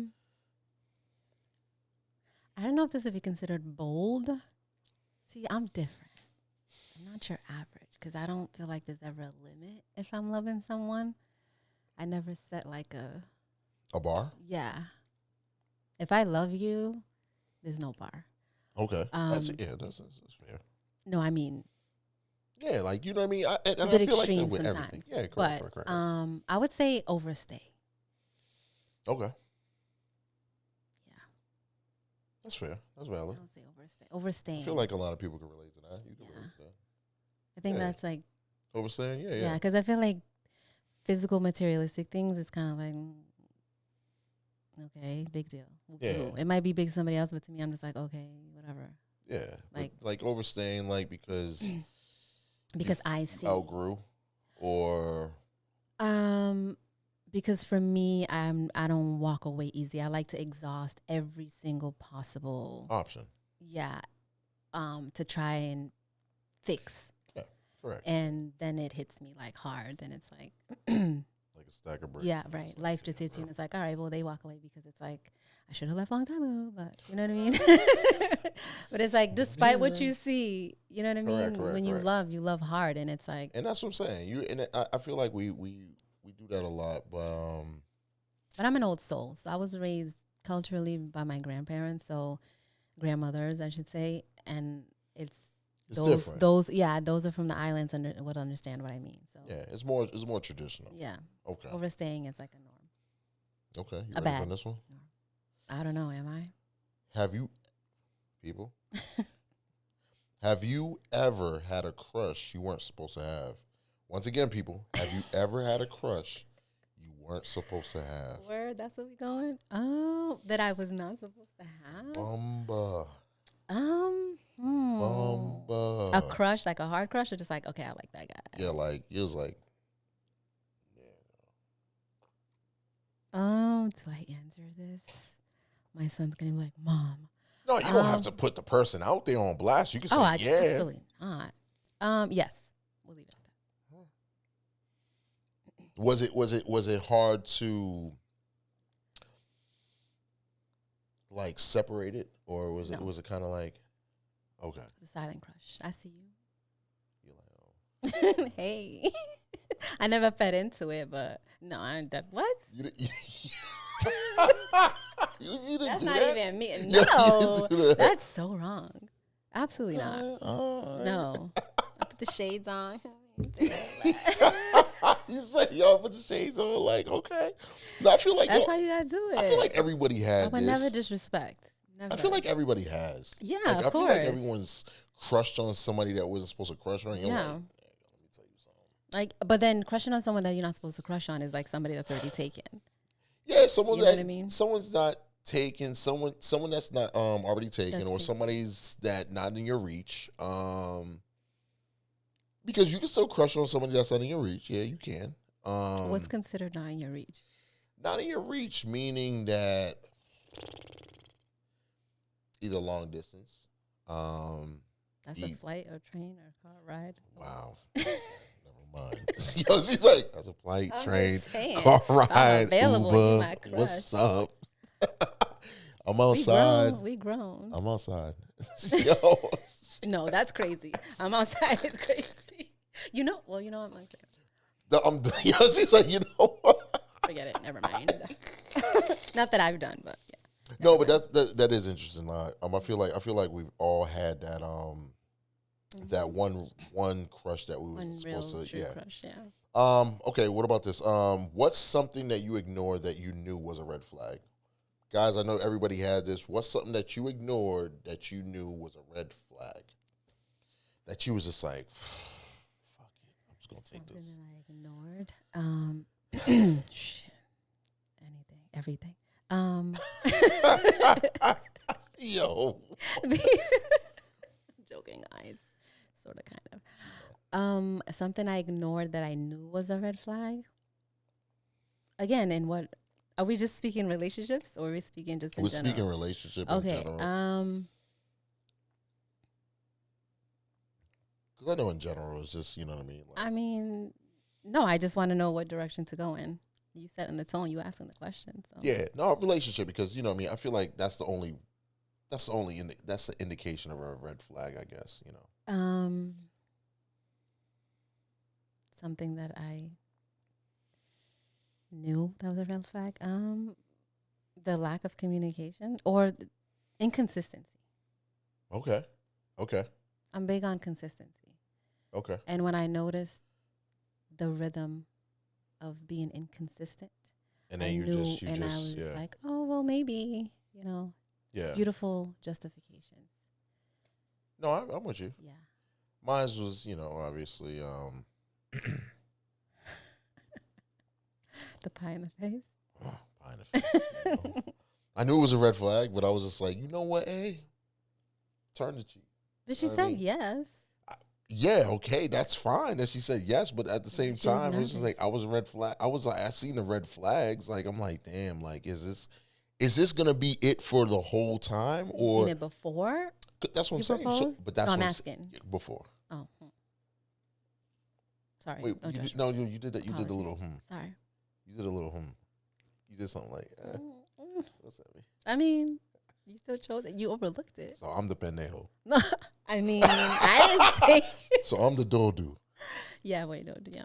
don't know if this would be considered bold. See, I'm different. I'm not your average, because I don't feel like there's ever a limit if I'm loving someone. I never set like a bar? Yeah. If I love you, there's no bar. Okay. That's fair. No, I mean. Yeah, like, you know what I mean? A bit extreme sometimes. Everything. Yeah, correct. I would say overstay. Okay. Yeah. That's fair. That's valid. I don't say overstay. Overstaying. I feel like a lot of people can relate to that. You can relate to that. I think that's like. Overstaying? Yeah. Yeah, because I feel like physical, materialistic things, it's kind of like, okay, big deal. Yeah. It might be big to somebody else, but to me, I'm just like, okay, whatever. Yeah. Like overstaying, like, because I see. Outgrew, or. Because for me, I don't walk away easy. I like to exhaust every single possible option. Yeah. To try and fix. Yeah, correct. And then it hits me like hard. Then it's like like a stack of bricks. Yeah, right. Life just hits you and it's like, all right, well, they walk away because it's like, I should have left a long time ago, but you know what I mean? But it's like, despite what you see, you know what I mean? Correct, when you love hard, and it's like. And that's what I'm saying. I feel like we do that a lot, but I'm an old soul. So I was raised culturally by my grandparents, so grandmothers, I should say. And it's different. Those are from the islands and would understand what I mean. So yeah, it's more traditional. Yeah. Okay. Overstaying is like a norm. Okay. You ready for this one? Norm. I don't know. Am I? Have you ever had a crush you weren't supposed to have? Once again, people, have you ever had a crush you weren't supposed to have? Word, that's what we going? Oh, that I was not supposed to have? Bumba. Bumba. A crush, like a hard crush, or just like, okay, I like that guy? Yeah, like, it was like, do I answer this? My son's going to be like, Mom. No, you don't have to put the person out there on blast. You can say, absolutely not. Yes, we'll leave it at that. Was it hard to like separate it, or was it kind of like, okay, it's a silent crush? I see you. You're like, Hey, I never fed into it, but no, I'm done. What? You, you didn't That's do not that? even me. Yeah, you No, didn't do that. that's so wrong. Absolutely not. All right. No, I put the shades on. You say, yo, put the shades on. Like, okay. No, I feel like, That's yo, how you gotta do it. I feel like everybody I had would this. never disrespect. Never. I feel like everybody has. Yeah, like, of I feel like course. everyone's crushed on somebody that wasn't supposed to crush on. You're Yeah. like, let me tell you something. Like, but then crushing on someone that you're not supposed to crush on is like somebody that's already taken. Yeah, someone You know that what I mean? someone's not taken, someone that's not already taken, That's or taken. somebody's that not in your reach. Because you can still crush on somebody that's not in your reach. Yeah, you can. What's considered not in your reach? Not in your reach, meaning that either long distance. That's a flight or train or car ride. Wow. Never mind. Yo, she's like, that's a flight, I'm train, just saying, car if I'm ride, available, you Uber. my crush. What's up? I'm outside. We grown. I'm outside. Yo. No, that's crazy. I'm outside. It's crazy. You know. Well, you know what? Okay. Yo, she's like, you know what? Forget it. Never mind. Not that I've done, but yeah. No, but that is interesting. I feel like we've all had that that one crush that we were One supposed real to true yeah. crush. Yeah. Okay, what about this? What's something that you ignored that you knew was a red flag? Guys, I know everybody had this. What's something that you ignored that you knew was a red flag? That you was just like, fuck it, I'm just gonna take this. Something that I ignored. Shit. Anything, everything. Yo. Joking, guys. Sort of, kind of. Something I ignored that I knew was a red flag. Again, in what are we just speaking relationships, or are we speaking just in We're general? speaking relationship Okay. in general. Because I know in general it's just, you know what I mean? Like, I mean, no, I just want to know what direction to go in. You setting the tone, you asking the question. So. yeah, no, relationship, because, you know what I mean? I feel like that's the indication of a red flag, I guess, you know. Something that I knew that was a red flag. The lack of communication or inconsistency. Okay. I'm big on consistency. Okay. And when I noticed the rhythm of being inconsistent, And then I you knew, just and I was yeah. like, oh, well, maybe, you know, Yeah. beautiful justifications. No, I'm with you. Yeah. Mine was, you know, obviously, The pie in the face. pie in the face, you know. I knew it was a red flag, but I was just like, you know what, hey, turn the cheek. But she know what I said mean? yes. Yeah, okay, that's fine that she said yes, but at the same She's time, it was just nervous. like I was a red flag. I was like, I seen the red flags. Like, I'm like, damn, like, is this gonna be it for the whole time, You or seen it before? that's what I'm You saying? proposed? But that's No, what I'm I'm asking. before. Oh, sorry. Wait, No judgment. no, you did that. You did the Apologies. little Sorry. You did a little You did something like, what's that mean? I mean, you still chose it. You overlooked it. So I'm the pendejo. No, I mean, I didn't say. So I'm the dodu. Yeah, wait, no, yeah.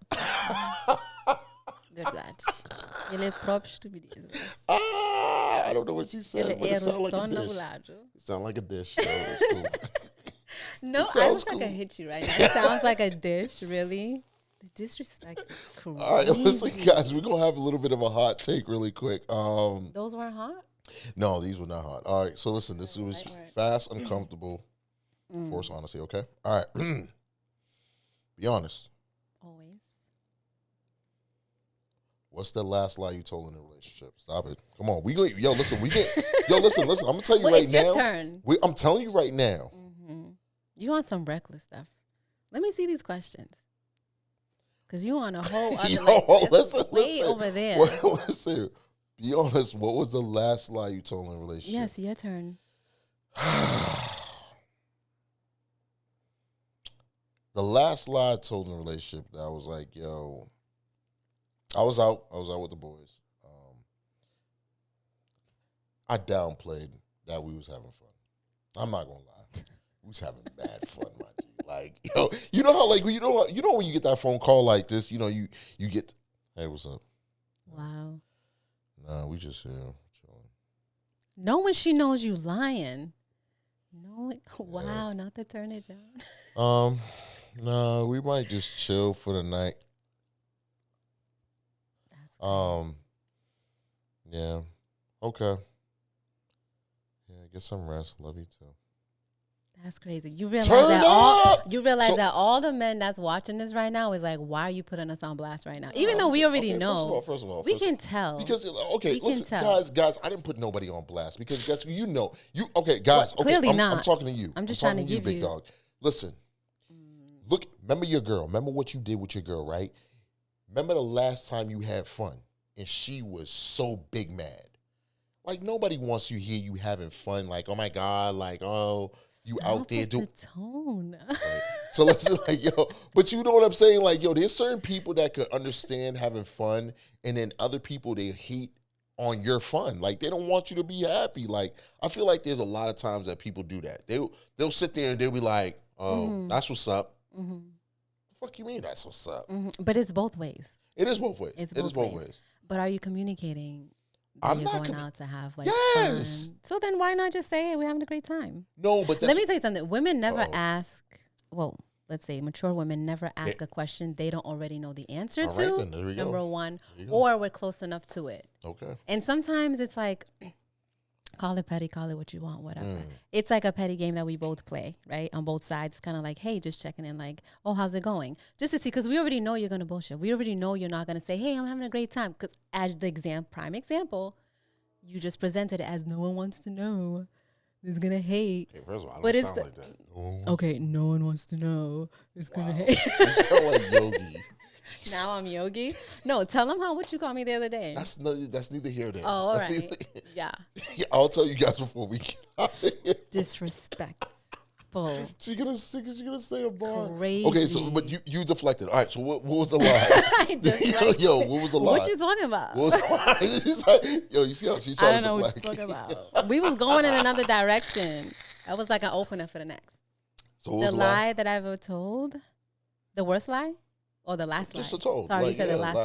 Verdade. Ele é próprio estupidez. I don't know what she Ele said, but é it sounded like a só dish. nabulado. It sounded like a dish. So it's cool. No, It I sounds look like I cool. hit you right now. It sounds like a dish, really. The disrespect is crazy. All right, listen, guys, we're gonna have a little bit of a hot take really quick. Those weren't hot? No, these were not hot. All right, so listen, this was Right. fast, uncomfortable, force honesty. Okay, all right. Be honest. Always. What's the last lie you told in a relationship? Stop it. Come on, yo, listen, listen. I'm gonna tell you Well, right it's now. your turn. I'm telling you right now. You want some reckless stuff. Let me see these questions. Because you on a whole other Yo, listen, way over there. Listen, be honest. What was the last lie you told in a relationship? Yes, your turn. The last lie I told in a relationship that I was like, yo, I was out with the boys. I downplayed that we was having fun. I'm not gonna lie. We was having mad fun, my G. Like, you know how like you know when you get that phone call like this, you get, hey, what's up? Wow. Nah, we just chilling. Knowing she knows you lying. Wow, not to turn it down. No, we might just chill for the night. That's great. Yeah. Okay. Yeah, get some rest. Love you too. That's crazy. You realize Turn up! that all the men that's watching this right now is like, why are you putting us on blast right now? Even though we already know. First of all, we can tell. Because we listen, can tell. guys, I didn't put nobody on blast because guess you know. Guys, Well, clearly not. I'm talking to you. I'm just trying to give big you, dog. Listen. Look, remember your girl. Remember what you did with your girl, right? Remember the last time you had fun and she was so big mad. Like nobody wants to hear you having fun. Like, oh my God, like, oh, you out there doing the tone. Right. So listen, like, but you know what I'm saying? Like, there's certain people that could understand having fun, and then other people they hate on your fun. Like, they don't want you to be happy. Like, I feel like there's a lot of times that people do that. They'll sit there and they'll be like, oh, that's what's up. Mm-hmm. The fuck you mean that's what's up? Mm-hmm. But it's both ways. It is both ways. It is both ways. But are you communicating? I'm not going out to have like fun. So then why not just say, hey, we're having a great time? No, but let me tell you something. Women never ask, well, let's say mature women never ask a question they don't already know the answer to. Right, then, there we number go. one, or we're close enough to it. Okay. And sometimes it's like, call it petty, call it what you want, whatever. It's like a petty game that we both play, right? On both sides, kind of like, hey, just checking in, like, oh, how's it going? Just to see, because we already know you're going to bullshit. We already know you're not going to say, hey, I'm having a great time. Because as the prime example, you just presented it as no one wants to know. It's going to hate. Okay, first of all, I but don't sound like that. No. Okay, no one wants to know. It's going to hate. You sound like Yogi. Now I'm Yogi. No, tell them what you called me the other day. That's neither here nor there. Oh, all right. Yeah. I'll tell you guys before we get out of here. Disrespectful. She's gonna say a bar. Crazy. Okay, so but you deflected. All right, so what was the lie? Yo, what was the lie? What you talking about? What was the lie? Yo, you see how she tried to deflect? I don't know what you're talking about. We was going in another direction. That was like an opener for the next. So what was the lie that I've ever told? The worst lie? Or the last lie? Just a told. Sorry, you said the last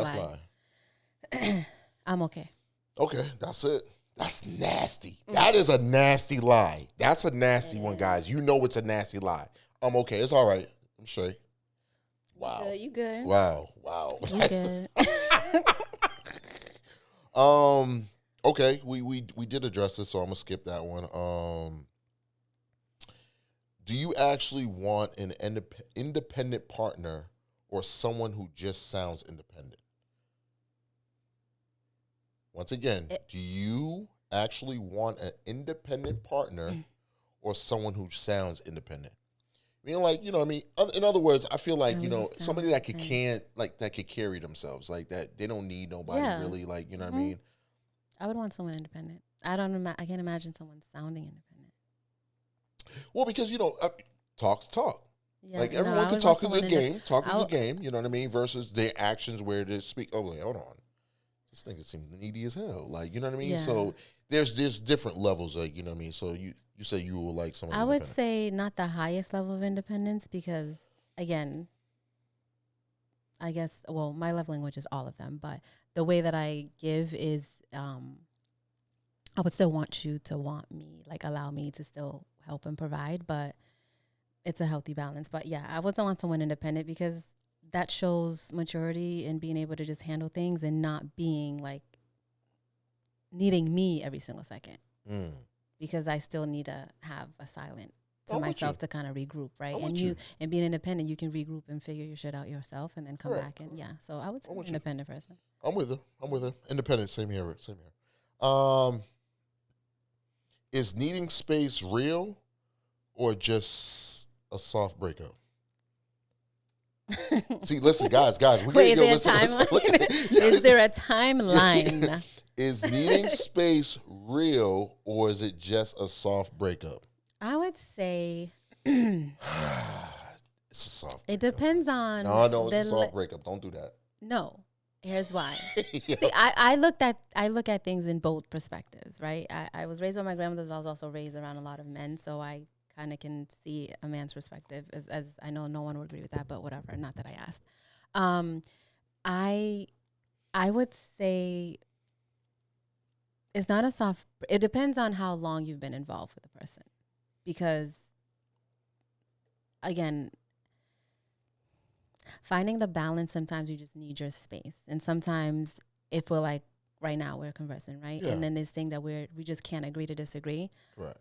lie. I'm okay. Okay, that's it. That's nasty. That is a nasty lie. That's a nasty one, guys. You know it's a nasty lie. I'm okay. It's all right. I'm straight. Wow. You good. Wow. You good. Okay, we did address this, so I'm gonna skip that one. Do you actually want an independent partner or someone who just sounds independent? Once again, do you actually want an independent partner or someone who sounds independent? I mean, like, you know what I mean? In other words, I feel like, somebody that could carry themselves, like that they don't need nobody really, like, you know what I mean? I would want someone independent. I can't imagine someone sounding independent. Well, because, talk's talk. Yeah, like, everyone can talk a good game, you know what I mean? Versus their actions where they speak, oh, wait, hold on. This nigga seems needy as hell. Like, you know what I mean? Yeah. So there's different levels, like, you know what I mean? So you say you will like someone. I would say not the highest level of independence because, again, I guess, well, my love language is all of them, but the way that I give is I would still want you to want me, like allow me to still help and provide, but it's a healthy balance. But yeah, I would want someone independent because that shows maturity and being able to just handle things and not being like needing me every single second. Because I still need to have a silent to myself to kind of regroup, right? And being independent, you can regroup and figure your shit out yourself and then come back and so I would say an independent person. I'm with her. Independent, same here. Is needing space real or just a soft breakup? See, listen, guys, wait, is there a timeline? Is there a timeline? Is needing space real or is it just a soft breakup? I would say it's a soft breakup. It depends on. No, it's a soft breakup. Don't do that. No. Here's why. See, I look at things in both perspectives, right? I was raised by my grandmother, but I was also raised around a lot of men, so I kind of can see a man's perspective. As I know, no one would agree with that, but whatever. Not that I asked. I would say it's not a soft. It depends on how long you've been involved with the person, because again, finding the balance. Sometimes you just need your space, and sometimes if we're like right now we're conversing, right, and then this thing that we just can't agree to disagree. Right.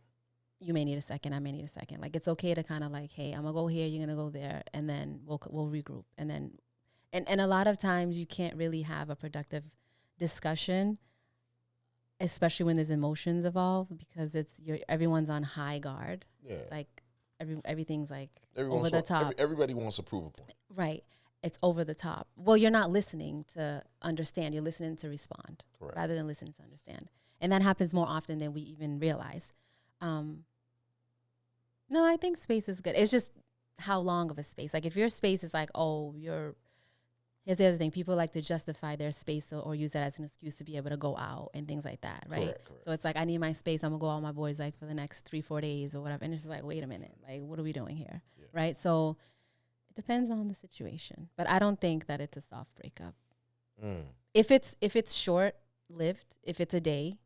You may need a second. I may need a second. Like it's okay to kind of like, hey, I'm gonna go here. You're gonna go there, and then we'll regroup, and then. And a lot of times you can't really have a productive discussion, especially when there's emotions involved, because everyone's on high guard. Yeah. It's like everything's like over the top. Everybody wants a proof point. Right. It's over the top. Well, you're not listening to understand. You're listening to respond. Correct. Rather than listening to understand. And that happens more often than we even realize. No, I think space is good. It's just how long of a space. Like if your space is like, here's the other thing. People like to justify their space or use that as an excuse to be able to go out and things like that, right? Correct. So it's like, I need my space. I'm going to go out with my boys like for the next 3-4 days or whatever. And it's just like, wait a minute. Like, what are we doing here? Yeah. Right? So it depends on the situation. But I don't think that it's a soft breakup. If it's short-lived, if it's a day,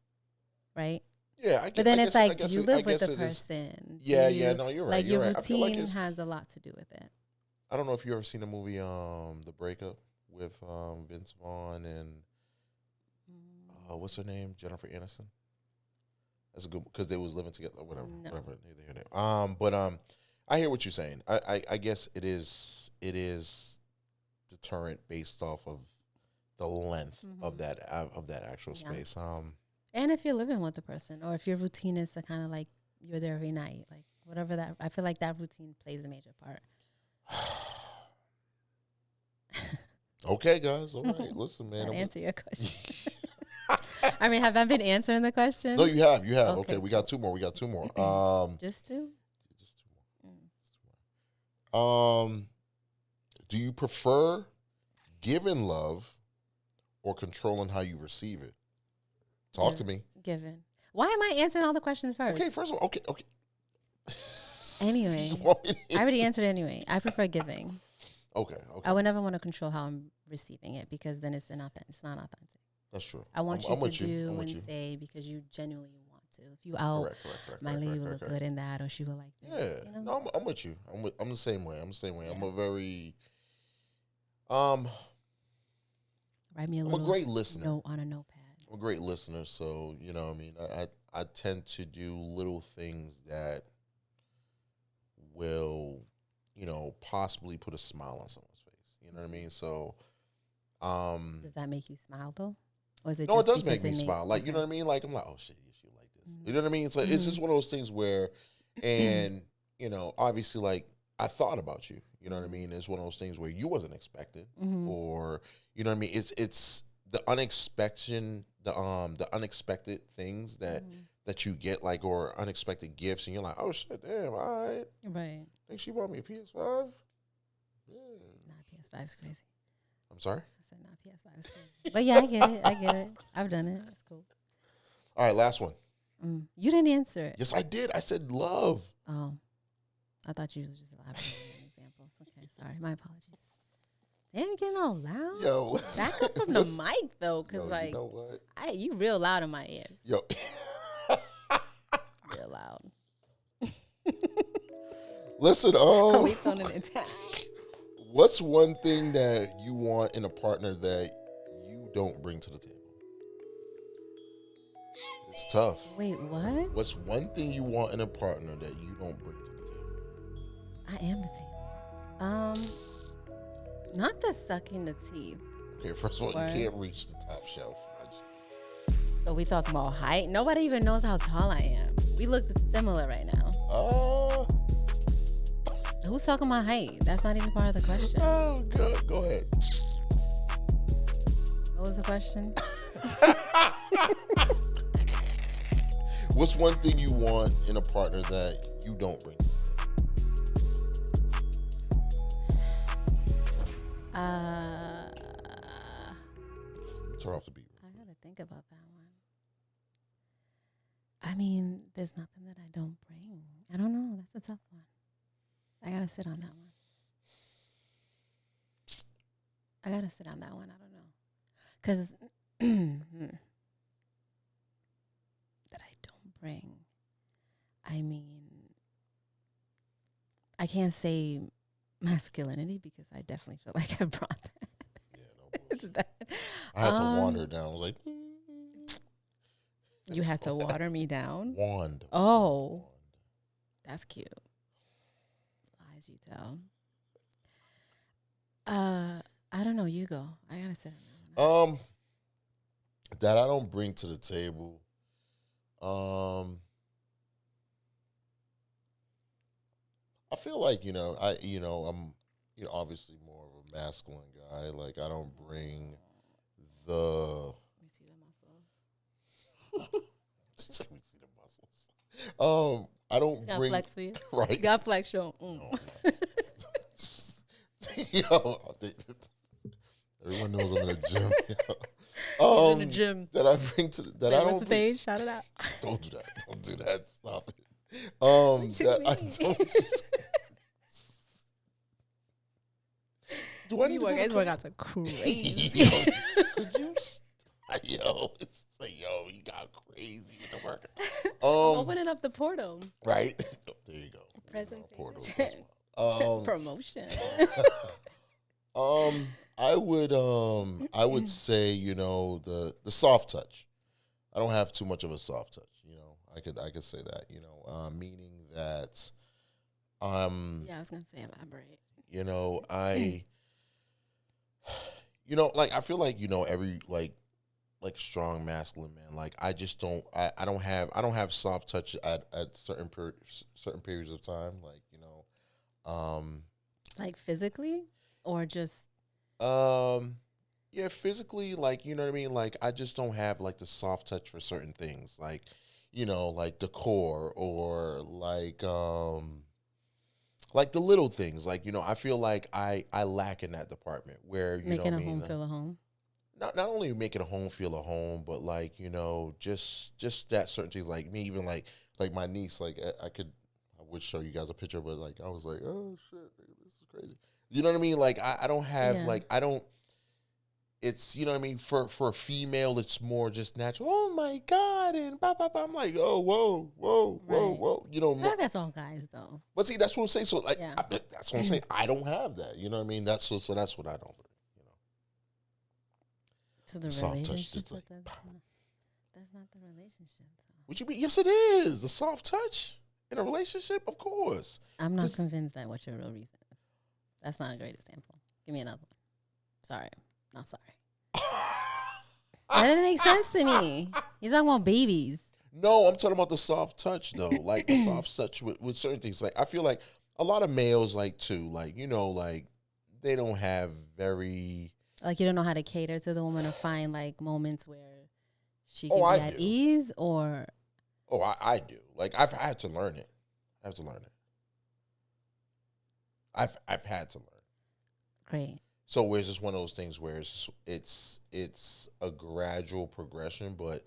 right? Yeah, but then it's like, do you live with the person? Yeah, no, you're right. Like your routine has a lot to do with it. I don't know if you ever seen the movie The Breakup with Vince Vaughn and what's her name, Jennifer Aniston. That's a good, because they was living together. Whatever. But I hear what you're saying. I guess it is deterrent based off of the length of that actual space. And if you're living with the person, or if your routine is to kind of like you're there every night, like whatever that, I feel like that routine plays a major part. Okay, guys. All right. Listen, man. Answer your question. I mean, have I been answering the question? No, you have. Okay, we got two more. Just two? Just two more. Do you prefer giving love or controlling how you receive it? Talk to me. Given. Why am I answering all the questions first? Okay, first of all, okay. Anyway, I already answered anyway. I prefer giving. Okay. I would never want to control how I'm receiving it, because then it's not authentic. That's true. I want you to do and say because you genuinely want to. If you correct, my lady will look good in that, or she will like this. Yeah, you know? No, I'm with you. I'm the same way. Yeah. I'm a very write me I'm a great listener. Note on a notepad. I'm a great listener, so you know what I mean. I tend to do little things that will, possibly put a smile on someone's face. You know what I mean? So, does that make you smile though? Or is it? No, it does make me smile. Like, you know what I mean? Like, I'm like, oh shit, you should like this. You know what I mean? It's like it's just one of those things where, and obviously, like I thought about you. You know what I mean? It's one of those things where you wasn't expected, or you know what I mean? It's the unexpected, the unexpected things that you get, like, or unexpected gifts, and you're like, oh shit, damn, all right. Right. Think she bought me a PS5? Yeah. Nah, PS5's crazy. I'm sorry? I said, nah, PS5 is crazy. But yeah, I get it. I've done it. It's cool. All right, last one. You didn't answer it. Yes, I did. I said love. Oh. I thought you was just elaborating on examples. Okay, sorry. My apologies. Damn, you getting all loud? Yo, back up from the mic though, because like, you know what? You real loud in my ears. Yo, real loud. Listen, we toning it down. What's one thing that you want in a partner that you don't bring to the table? It's tough. Wait, what? What's one thing you want in a partner that you don't bring to the table? I am the table. Not the sucking the teeth. Okay, first of all, you can't reach the top shelf. So we talking about height? Nobody even knows how tall I am. We look similar right now. Who's talking about height? That's not even part of the question. Oh, good. Go ahead. What was the question? What's one thing you want in a partner that you don't bring? Turn off the beat. I gotta think about that one. I mean, there's nothing that I don't bring. I don't know. That's a gotta sit on that one. I don't know. Because that I don't bring. I mean, I can't say masculinity because I definitely feel like I brought that. Yeah, no bullshit. I had to wander it down. I was like, you had to water me down? Wand. Oh. That's cute. Lies you tell. I don't know. You go. I gotta say. That I don't bring to the table. I feel like I'm obviously more of a masculine guy. Like I don't bring the. Let me see the muscles. She's like, we see the muscles. I don't got bring flex for you. Right. You got flex show. No, yo, everyone knows I'm in the gym. In the gym. That I bring to that I don't. Stage, shout it out. Don't do that. Don't do that. Stop it. That I don't. Do I need to guys work out so crazy? Yo, could you? Yo, it's like, you got crazy with the workout. Opening up the portal. Right. There you go. Presentation. Promotion. I would say, the soft touch. I don't have too much of a soft touch, I could say that, meaning that yeah, I was gonna say elaborate. I feel like, every like strong masculine man, like I just don't I don't have soft touch at certain periods of time, like physically or just yeah, physically, like, you know what I mean? Like, I just don't have, like, the soft touch for certain things. Like, like decor or, like the little things. Like, I feel like I lack in that department where, making a home feel a home. Not only making a home feel a home, but, like, just that certain things. Like, me even, like my niece, like, I would show you guys a picture, but, like, I was like, oh, shit, this is crazy. You know what I mean? Like, I don't have, like, I don't. It's, you know what I mean? For a female, it's more just natural. Oh, my God. And blah, blah, blah. I'm like, oh, whoa. I think that's all guys, though. But see, that's what I'm saying. So, like, yeah. that's what I'm saying. I don't have that. You know what I mean? That's what I don't bring, So the soft relationship, touch. That's not the relationship, though. What you mean? Yes, it is. The soft touch in a relationship, of course. I'm not convinced that what your real reason is. That's not a great example. Give me another one. Sorry. Not sorry. That didn't make sense to me. You're talking about babies. No, I'm talking about the soft touch, though. Like, the soft touch with certain things. Like, I feel like a lot of males, like, too, like, like, they don't have very... Like, you don't know how to cater to the woman or find, like, moments where she can be at ease, or... Oh, I do. Like, I've had to learn it. I've had to learn. Great. So it's just one of those things where it's a gradual progression, but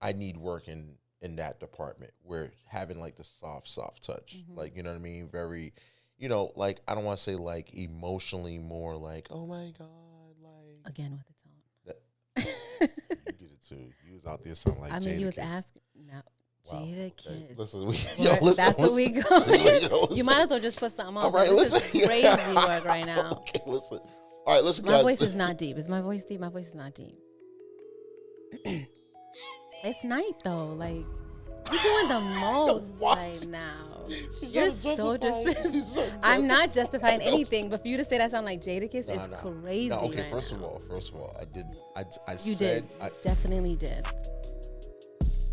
I need work in that department where having like the soft touch, like, you know what I mean? Very, like, I don't want to say like emotionally more like, oh my God, like. Again with the tone. You did it too. You was out there sounding like I mean, Jada you was Kiss. asking. No. Wow. Jada Okay. Kiss. Listen, that's where we go. You might as well just put something on. All right, this listen. is crazy work right now. Okay, listen. All right, listen, my guys. My voice is not deep. Is my voice deep? My voice is not deep. It's night though. Like, you're doing the most right now. You're so disrespectful. I'm not justifying anything, but for you to say that sound like Jada Kiss is crazy. No, okay, right first now. of all, I did. You definitely did.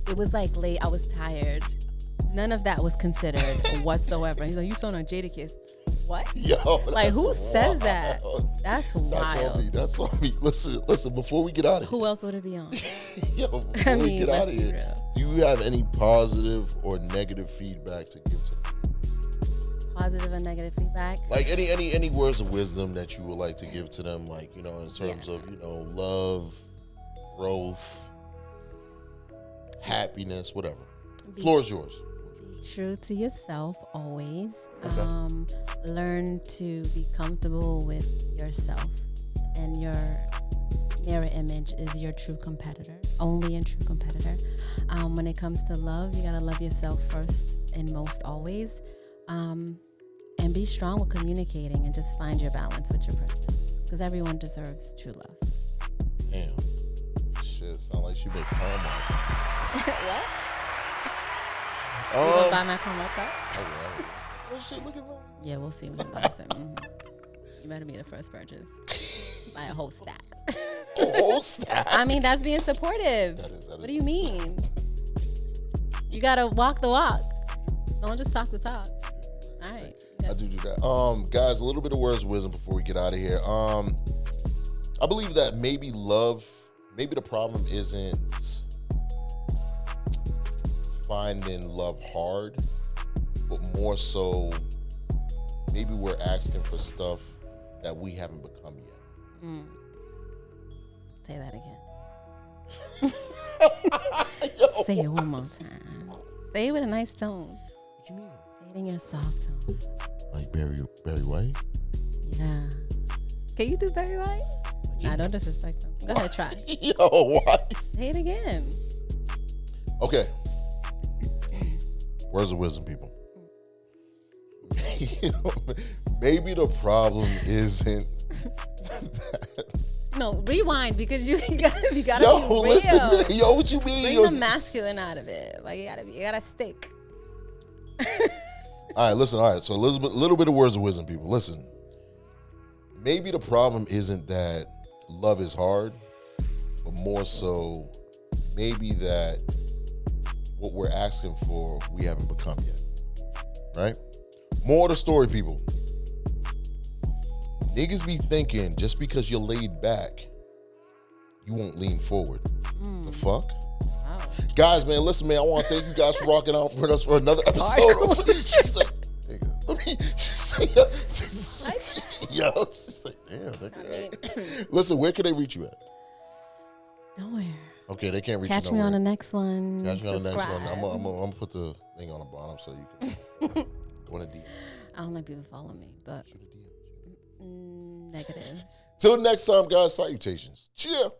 It was like late. I was tired. None of that was considered whatsoever. He's like, you sound like Jada Kiss. What? Yo, like, who says that? That's wild. That's on me. Listen. Before we get out of here, who else would it be on? Yo, before we get out of here, do you have any positive or negative feedback to give to them? Positive and negative feedback. Like any words of wisdom that you would like to give to them, like, in terms of love, growth, happiness, whatever. Floor is yours. true to yourself always. Okay. Learn to be comfortable with yourself, and your mirror image is your true competitor, only and true competitor. When it comes to love, you gotta love yourself first and most always, and be strong with communicating, and just find your balance with your person, because everyone deserves true love. Damn. Shit, sound like she made karma. What? You gonna buy my promo card? Okay. What shit looking like? Yeah, we'll see when he buys it. You better be the first purchase. Buy a whole stack. A whole stack? I mean, that's being supportive. That is. What do you mean? You gotta walk the walk. Don't just talk the talk. All right. I do that. Guys, a little bit of words of wisdom before we get out of here. I believe that maybe the problem isn't finding love hard, but more so maybe we're asking for stuff that we haven't become yet. Say that again. Say it one more time. Say it with a nice tone. What you mean? Say it in your soft tone. Like Barry White? Yeah. Can you do Barry White? Nah, don't disrespect him. Go ahead, try. Yo, what? Say it again. Okay. Words of wisdom, people. Maybe the problem isn't that. No, rewind, because you gotta be real. Listen, yo, what you mean? Bring the masculine out of it. Like you gotta stick. All right, listen. All right, so a little bit of words of wisdom, people. Listen. Maybe the problem isn't that love is hard, but more so maybe that what we're asking for we haven't become yet. Right? More of the story, people. Niggas be thinking just because you're laid back, you won't lean forward. The fuck? Wow. Guys, man, listen, man, I want to thank you guys for rocking out with us for another episode. She's like, nigga, let me say, yo, she's like, damn, nigga. Listen, where can they reach you at? Nowhere. Okay, they can't reach Catch you me nowhere. on the next one. Catch me on the next Subscribe. one. I'm gonna put the thing on the bottom so you can go in the DM. I don't like people follow me, but Shoot a DM. negative. Till next time, guys, salutations. Cheer.